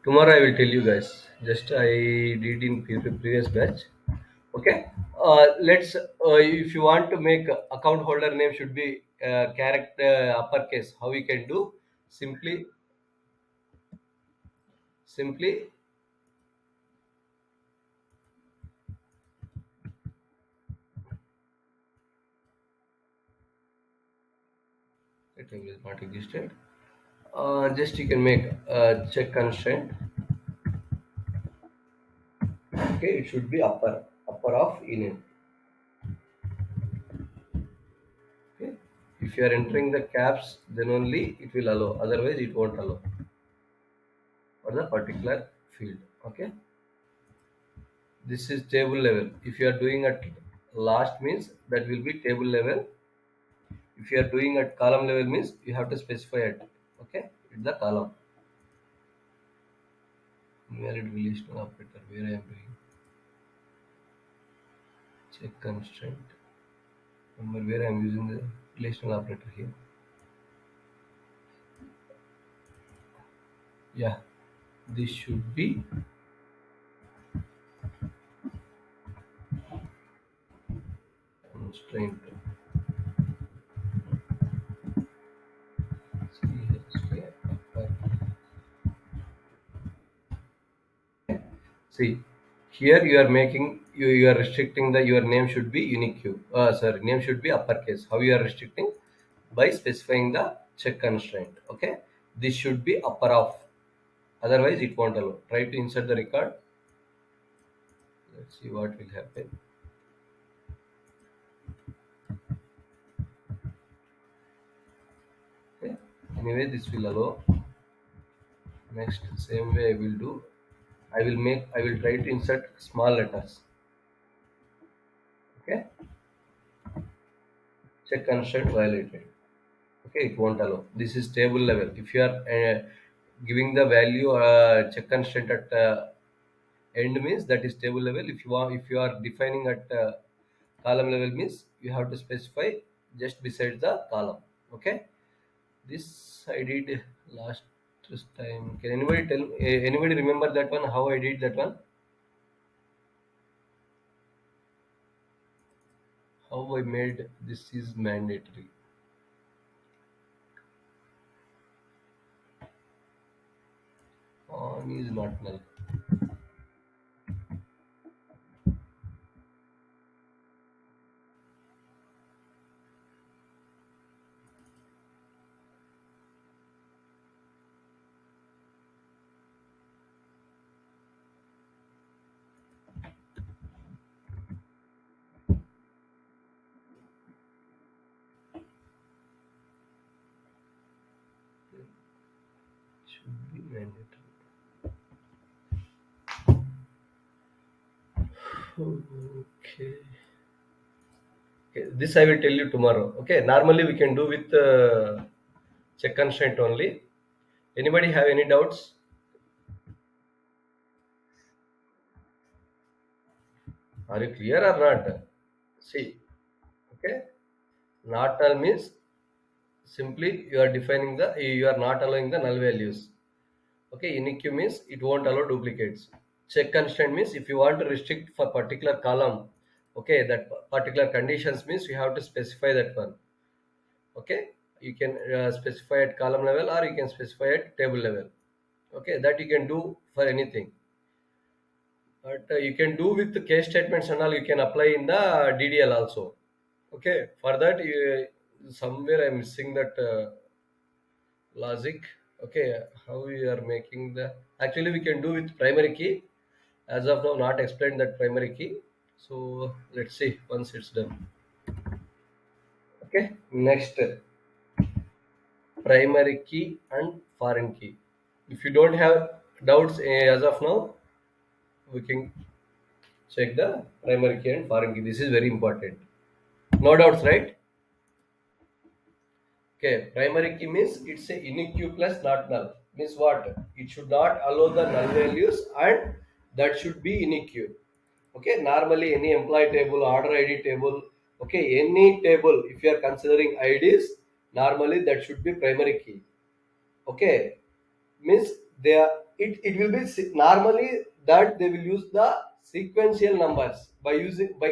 Tomorrow I will tell you guys. Just I did in previous batch. Okay. Let's. If you want to make account holder name should be character uppercase. How we can do? Simply, simply. The table is not existed. Just you can make check constraint. Okay, it should be upper of init. Okay. If you are entering the caps, then only it will allow. Otherwise, it won't allow for the particular field. Okay. This is table level. If you are doing at last means that will be table level. If you are doing at column level means you have to specify it. Okay. It's the column. Invalid relational operator. Where I am doing check constraint. Remember where I am using the relational operator here. Yeah. This should be constraint. See, here you are making you are restricting the your name should be unique. Sorry, name should be uppercase. How you are restricting? By specifying the check constraint. Okay, this should be upper off. Otherwise, it won't allow. Try to insert the record. Let's see what will happen. Okay. Anyway, this will allow. Next, same way I will do. I will try to insert small letters. Okay, check constraint violated. Okay, it won't allow. This is table level. If you are giving the value check constraint at end means that is table level. If you are defining at column level means you have to specify just beside the column. Okay, this I did last time. Can anybody tell anybody remember that one, how I did that one, how I made this is mandatory? On is not null. Should be mandatory. Okay. Okay, this I will tell you tomorrow. Okay, normally we can do with check constraint only. Anybody have any doubts? Are you clear or not? See, okay, not null means simply you are defining the you are not allowing the null values. Okay, unique means it won't allow duplicates. Check constraint means if you want to restrict for particular column, okay, that particular conditions means you have to specify that one. Okay, you can specify at column level or you can specify at table level. Okay, that you can do for anything. But you can do with the case statements and all, you can apply in the DDL also. Okay, for that, somewhere I'm missing that logic. Okay, how we are making the, actually we can do with primary key. As of now, not explained that primary key. So let's see once it's done. Okay, next, primary key and foreign key. If you don't have doubts as of now, we can check the primary key and foreign key. This is very important. No doubts, right? Okay, primary key means it's a unique plus not null. Means what? It should not allow the null values and that should be unique. Okay, normally any employee table, order ID table, okay, any table, if you are considering IDs, normally that should be primary key. Okay, means they are, it will be normally that they will use the sequential numbers by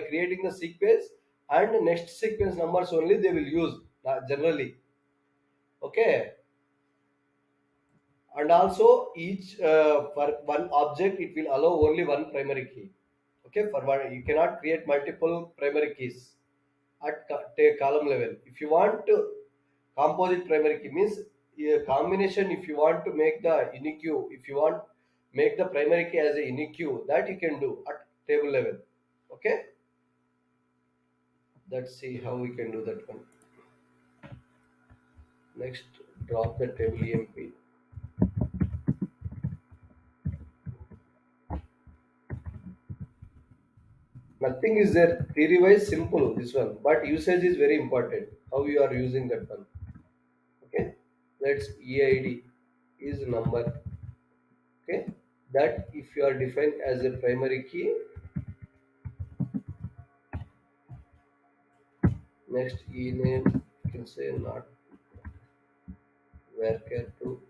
creating the sequence and the next sequence numbers only they will use generally. Okay, and also each for one object it will allow only one primary key. Okay, for one you cannot create multiple primary keys at column level. If you want to composite primary key means a combination, if you want to make the unique, if you want make the primary key as a unique, that you can do at table level. Okay, let's see how we can do that one. Next, drop the table emp. Nothing is there. Theory wise, simple this one, but usage is very important. How you are using that one. Okay, let's EID is number. Okay, that if you are defined as a primary key, next E name you can say not varchar to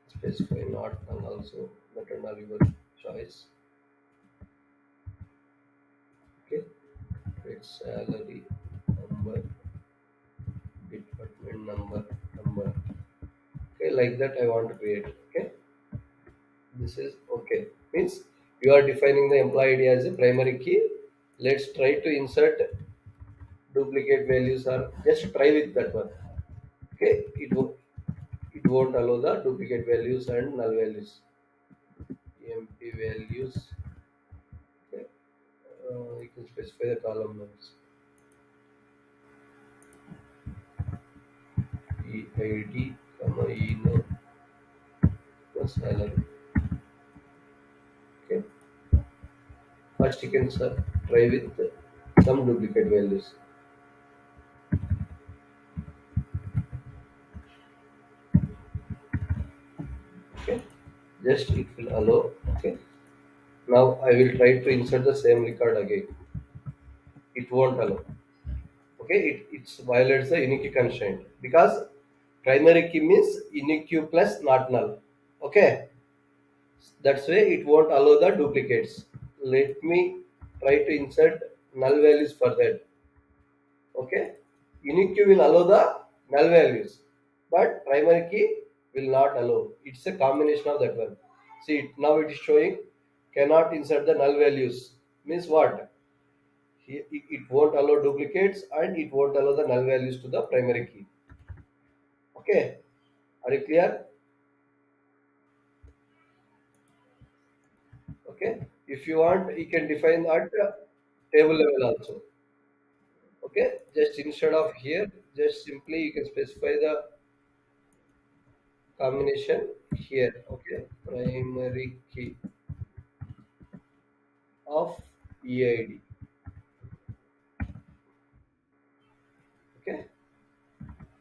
specify not and also method are your choice. Okay, it's salary number, department number. Okay, like that I want to create. Okay, this is okay. Means you are defining the employee ID as a primary key. Let's try to insert duplicate values or just try with that one. Okay, it won't allow the duplicate values and null values. EMP values. Okay, you can specify the column names. EID, comma ENO plus salary. Okay, first you can try with some duplicate values. Okay, just it will allow. Okay, now I will try to insert the same record again. It won't allow. Okay, it violates the unique constraint because primary key means unique plus not null. Okay, that's why it won't allow the duplicates. Let me try to insert null values for that. Okay, unique will allow the null values but primary key will not allow. It's a combination of that one. See now it is showing cannot insert the null values. Means what? It won't allow duplicates and it won't allow the null values to the primary key. Okay, are you clear? Okay, if you want you can define at table level also. Okay, just instead of here just simply you can specify the combination here. Okay, primary key of EID. Okay,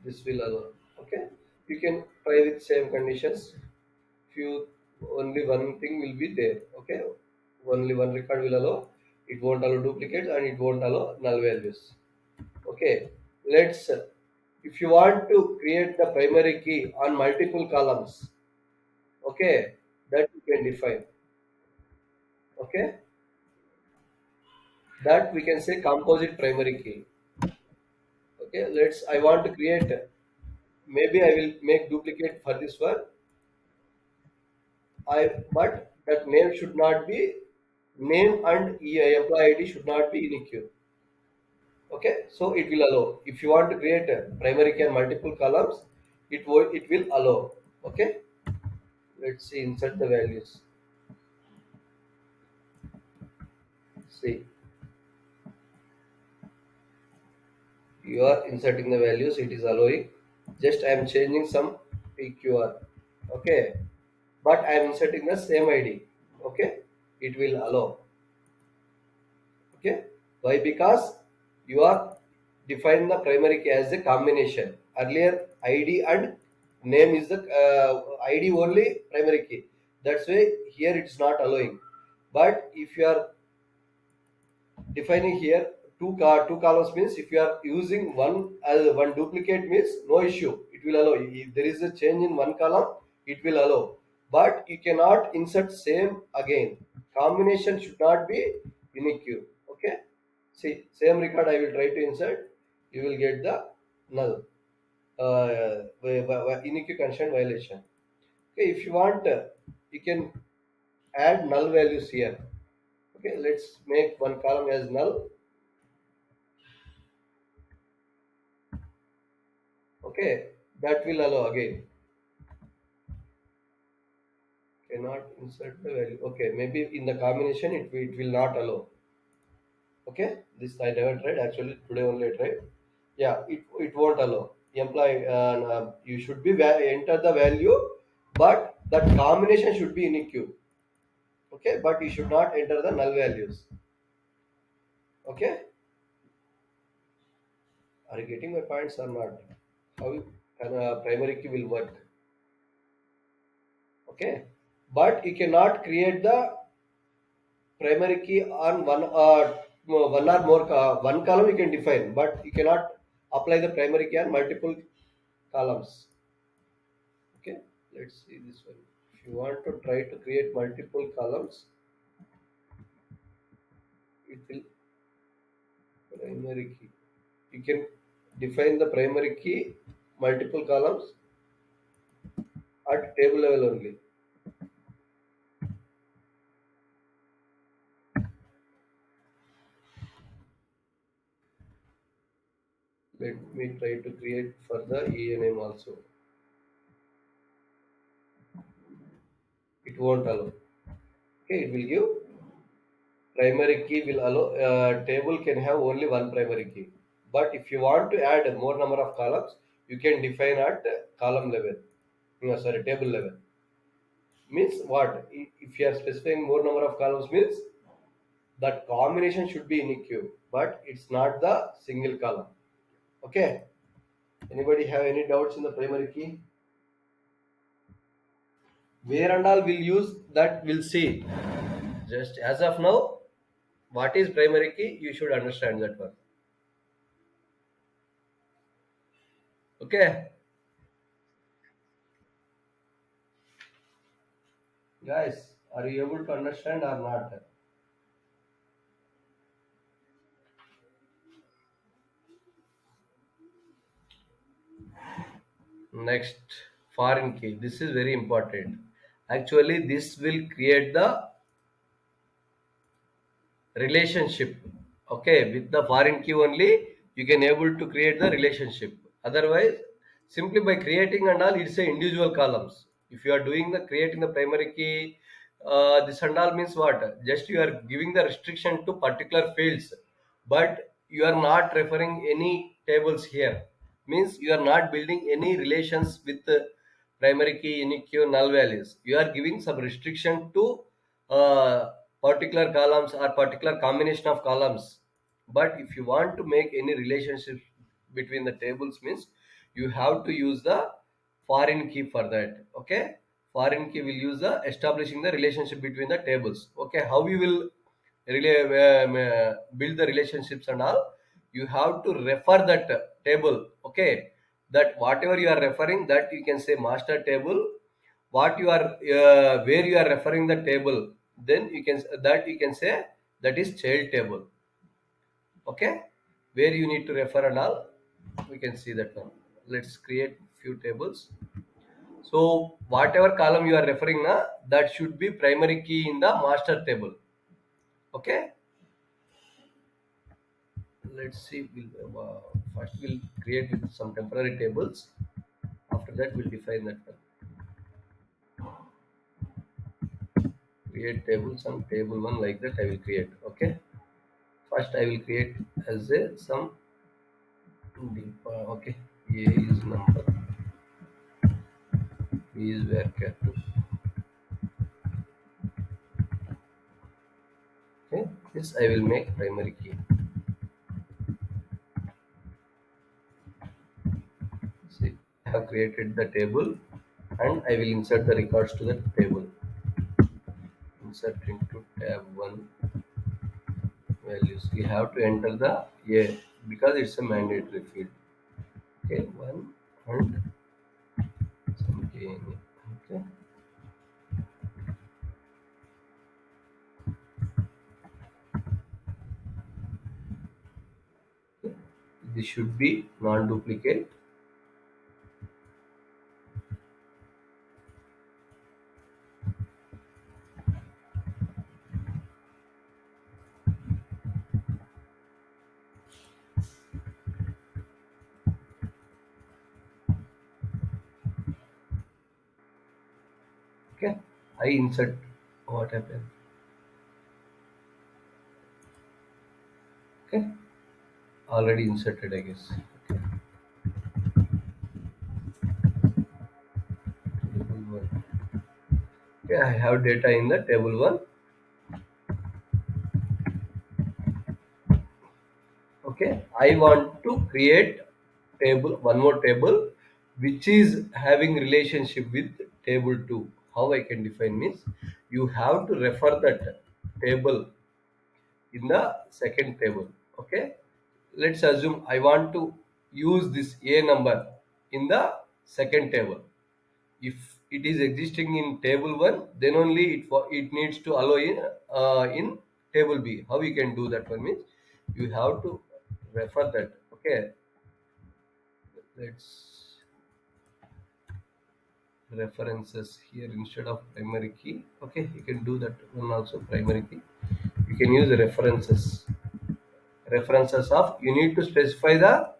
this will allow. Okay, you can try with same conditions. Few only one thing will be there. Okay, only one record will allow. It won't allow duplicates and it won't allow null values. Okay, let's if you want to create the primary key on multiple columns, okay, that you can define. Okay, That we can say composite primary key. Okay, I want to create, maybe I will make duplicate for this one. But that name should not be, name and employee ID should not be unique. Okay, so it will allow. If you want to create a primary key and multiple columns, it will allow. Okay, let's see, insert the values. See, you are inserting the values, it is allowing. Just I am changing some PQR. Okay, but I am inserting the same ID. Okay, it will allow. Okay, why? Because you are define the primary key as a combination. Earlier, ID and name is the ID only primary key. That's why here it's not allowing. But if you are defining here two columns, means if you are using one duplicate, means no issue, it will allow. If there is a change in one column, it will allow, but you cannot insert same again. Combination should not be unique. Okay, see, same record I will try to insert, you will get the null, unique constraint violation. Okay, if you want, you can add null values here. Okay, let's make one column as null. Okay, that will allow again. Cannot insert the value. Okay, maybe in the combination it will not allow. Okay, this I never tried. Actually, today only I tried. Yeah, it won't allow. Employee, you should be enter the value, but that combination should be unique. Okay, but you should not enter the null values. Okay, are you getting my points or not? How can a primary key will work? Okay, but you cannot create the primary key on one or more one column you can define, but you cannot apply the primary key on multiple columns. Okay, let's see this one. If you want to try to create multiple columns, it will primary key. You can define the primary key multiple columns at table level only. Let me try to create for the ENM also. It won't allow. Okay, it will give primary key will allow, table can have only one primary key, but if you want to add more number of columns, you can define at column level, no, sorry, table level. Means what? If you are specifying more number of columns, means that combination should be unique, but it's not the single column. Okay, anybody have any doubts in the primary key? Where and all will use, that we'll see. Just as of now, what is primary key, you should understand that one. Okay, guys, are you able to understand or not? Next, foreign key. This is very important. Actually, this will create the relationship. Okay, with the foreign key only, you can able to create the relationship. Otherwise, simply by creating and all, it's a individual columns. If you are doing the creating the primary key, this and all means what? Just you are giving the restriction to particular fields, but you are not referring any tables here. Means you are not building any relations with primary key, unique key, null values. You are giving some restriction to particular columns or particular combination of columns. But if you want to make any relationship between the tables, means you have to use the foreign key for that. Okay, foreign key will use the establishing the relationship between the tables. Okay, how you will build the relationships and all, you have to refer that table. Okay, that whatever you are referring, that you can say master table. What you are where you are referring the table, then you can, that you can say that is child table. Okay, where you need to refer and all, we can see that one. Let's create few tables. So whatever column you are referring na, that should be primary key in the master table. Okay, let's see. First we'll create with some temporary tables. After that we'll define that one. Create table, some table one like that I will create. Okay, first I will create as a some okay, A is number, B is varchar 2. Okay, this I will make primary key. See, I have created the table and I will insert the records to the table. Insert into tab 1 values. We have to enter the A because it's a mandatory field. Okay, 1 and some KNA. Okay, this should be non-duplicate. Okay, I insert what happened. Okay, already inserted, I guess. Okay, table 1. Okay, I have data in the table 1. Okay, I want to create table, one more table which is having relationship with table 2. How I can define means, you have to refer that table in the second table. Okay, let's assume I want to use this A number in the second table. If it is existing in table 1, then only it needs to allow in table B. How you can do that one means, you have to refer that. Okay, let's references here instead of primary key. Okay, you can do that one also, primary key. You can use the references of, you need to specify the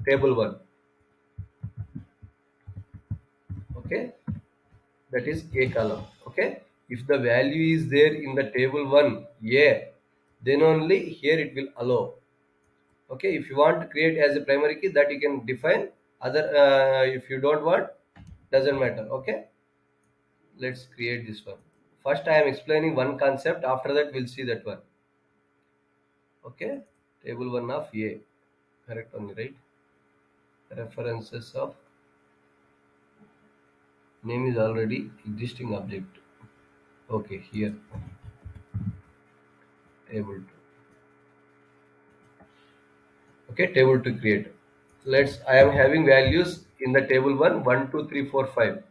table 1. Okay, that is A column. Okay, if the value is there in the table 1 A, then only here it will allow. Okay, if you want to create as a primary key, that you can define. Other if you don't want, doesn't matter. Okay, let's create this one. First I am explaining one concept, after that we'll see that one. Okay, table 1 of A, correct only, right? References of, name is already existing object. Okay, here table 2. Okay, table to create. Let's, I am having values in the table 1, 1 2 3 4 5.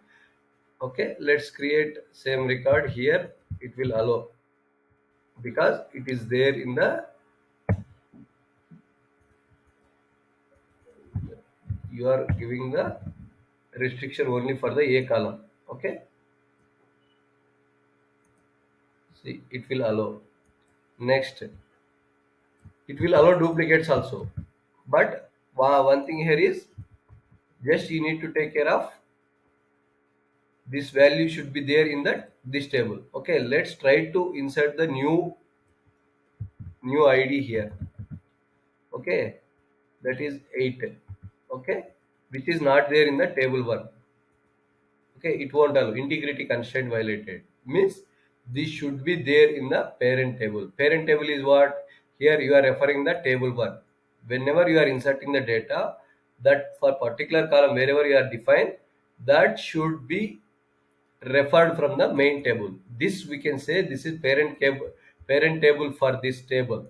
Okay, let's create same record here. It will allow because it is there in the, you are giving the restriction only for the A column. Okay, see, it will allow. Next, it will allow duplicates also, but one thing here is, just you need to take care of this value should be there in that this table. Okay, let's try to insert the new ID here. Okay, that is 8. Okay, which is not there in the table 1. Okay, it won't allow, integrity constraint violated means, this should be there in the parent table. Parent table is what, here you are referring the table 1. Whenever you are inserting the data, that for particular column wherever you are defined, that should be referred from the main table. This we can say this is parent table for this table.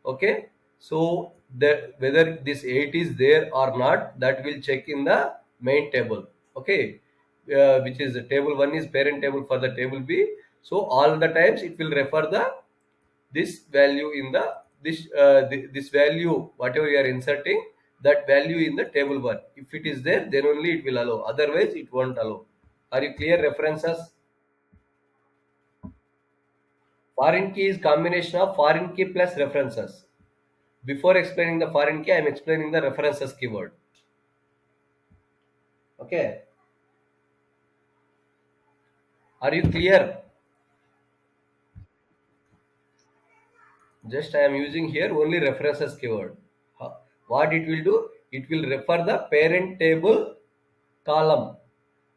Okay, so the whether this 8 is there or not, that will check in the main table. Okay, which is the table 1 is parent table for the table B. So all the times it will refer the this value in the this value, whatever you are inserting, that value in the table 1. If it is there, then only it will allow, otherwise it won't allow. Are you clear? References, foreign key is combination of foreign key plus references. Before explaining the foreign key, I am explaining the references keyword. Okay, are you clear? Just I am using here only references keyword. What it will do? It will refer the parent table column.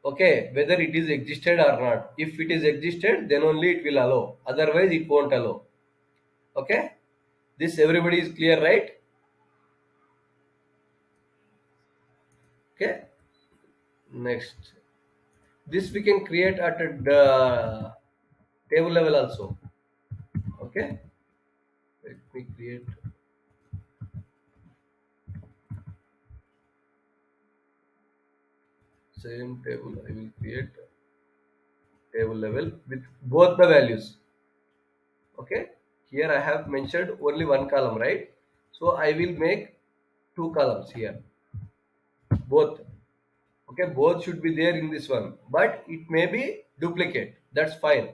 Okay, whether it is existed or not. If it is existed, then only it will allow. Otherwise, it won't allow. Okay, this everybody is clear, right? Okay, next. This we can create at the table level also. Okay, let me create same table. I will create table level with both the values. Okay, here I have mentioned only one column, right? So I will make two columns here, both. Okay, both should be there in this one, but it may be duplicate, that's fine.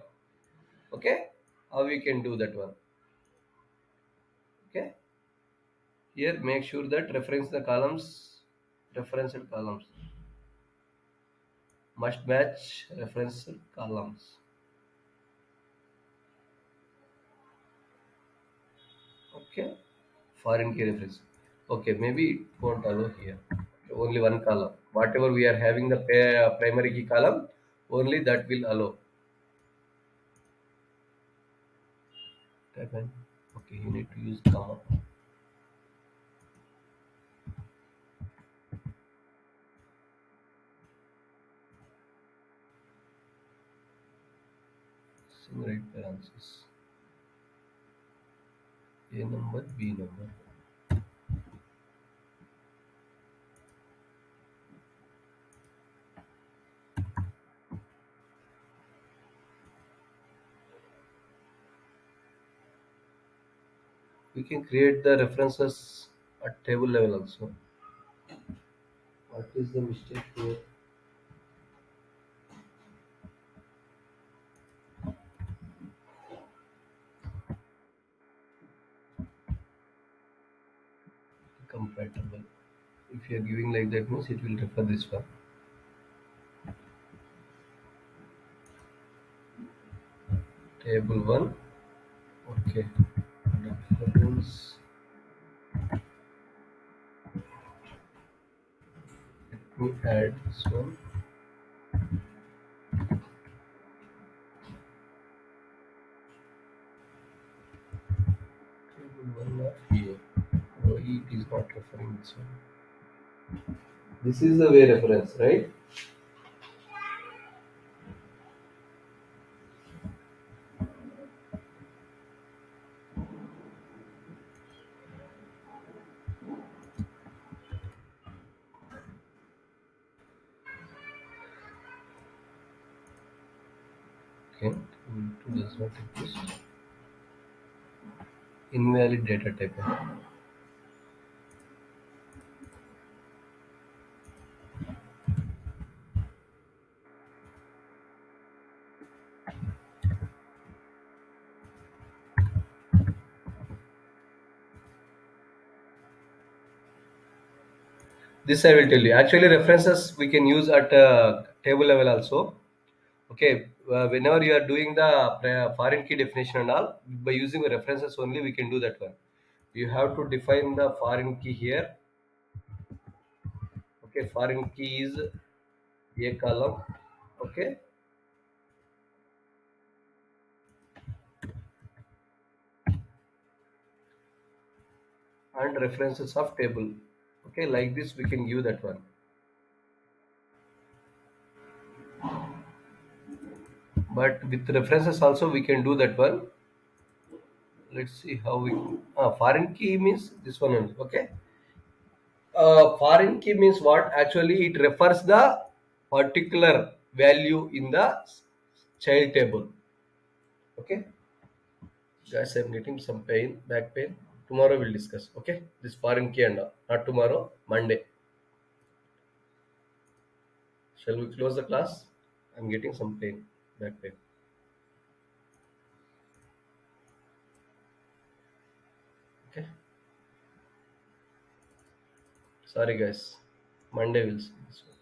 Okay, how we can do that one? Okay, here make sure that reference the columns, referenced columns must match referenced columns. Okay, foreign key reference. Okay, maybe it won't allow here. Only one column, whatever we are having the primary key column, only that will allow. Type in. Okay, you need to use comma. Single right parenthesis. A number, B number. We can create the references at table level also. What is the mistake here? Compatible. If you are giving like that means it will refer this one. Table 1. Okay. Reference. Let me add this one. Table 1 of here. No, it is not referring this one. This is the way reference, right? Okay. It does not exist. Invalid data type. This I will tell you. Actually, references we can use at table level also. Okay, whenever you are doing the foreign key definition and all, by using the references only, we can do that one. You have to define the foreign key here. Okay, foreign key is a column. Okay, and references of table. Okay, like this we can give that one. But with references also we can do that one. Let's see how we. Foreign key means this one only. Okay. Foreign key means what? Actually, it refers the particular value in the child table. Okay, guys, I'm getting some pain, back pain. Tomorrow we'll discuss. Okay, this foreign key and all. Not tomorrow, Monday. Shall we close the class? I'm getting some pain, back pain. Okay, sorry guys. Monday we'll see.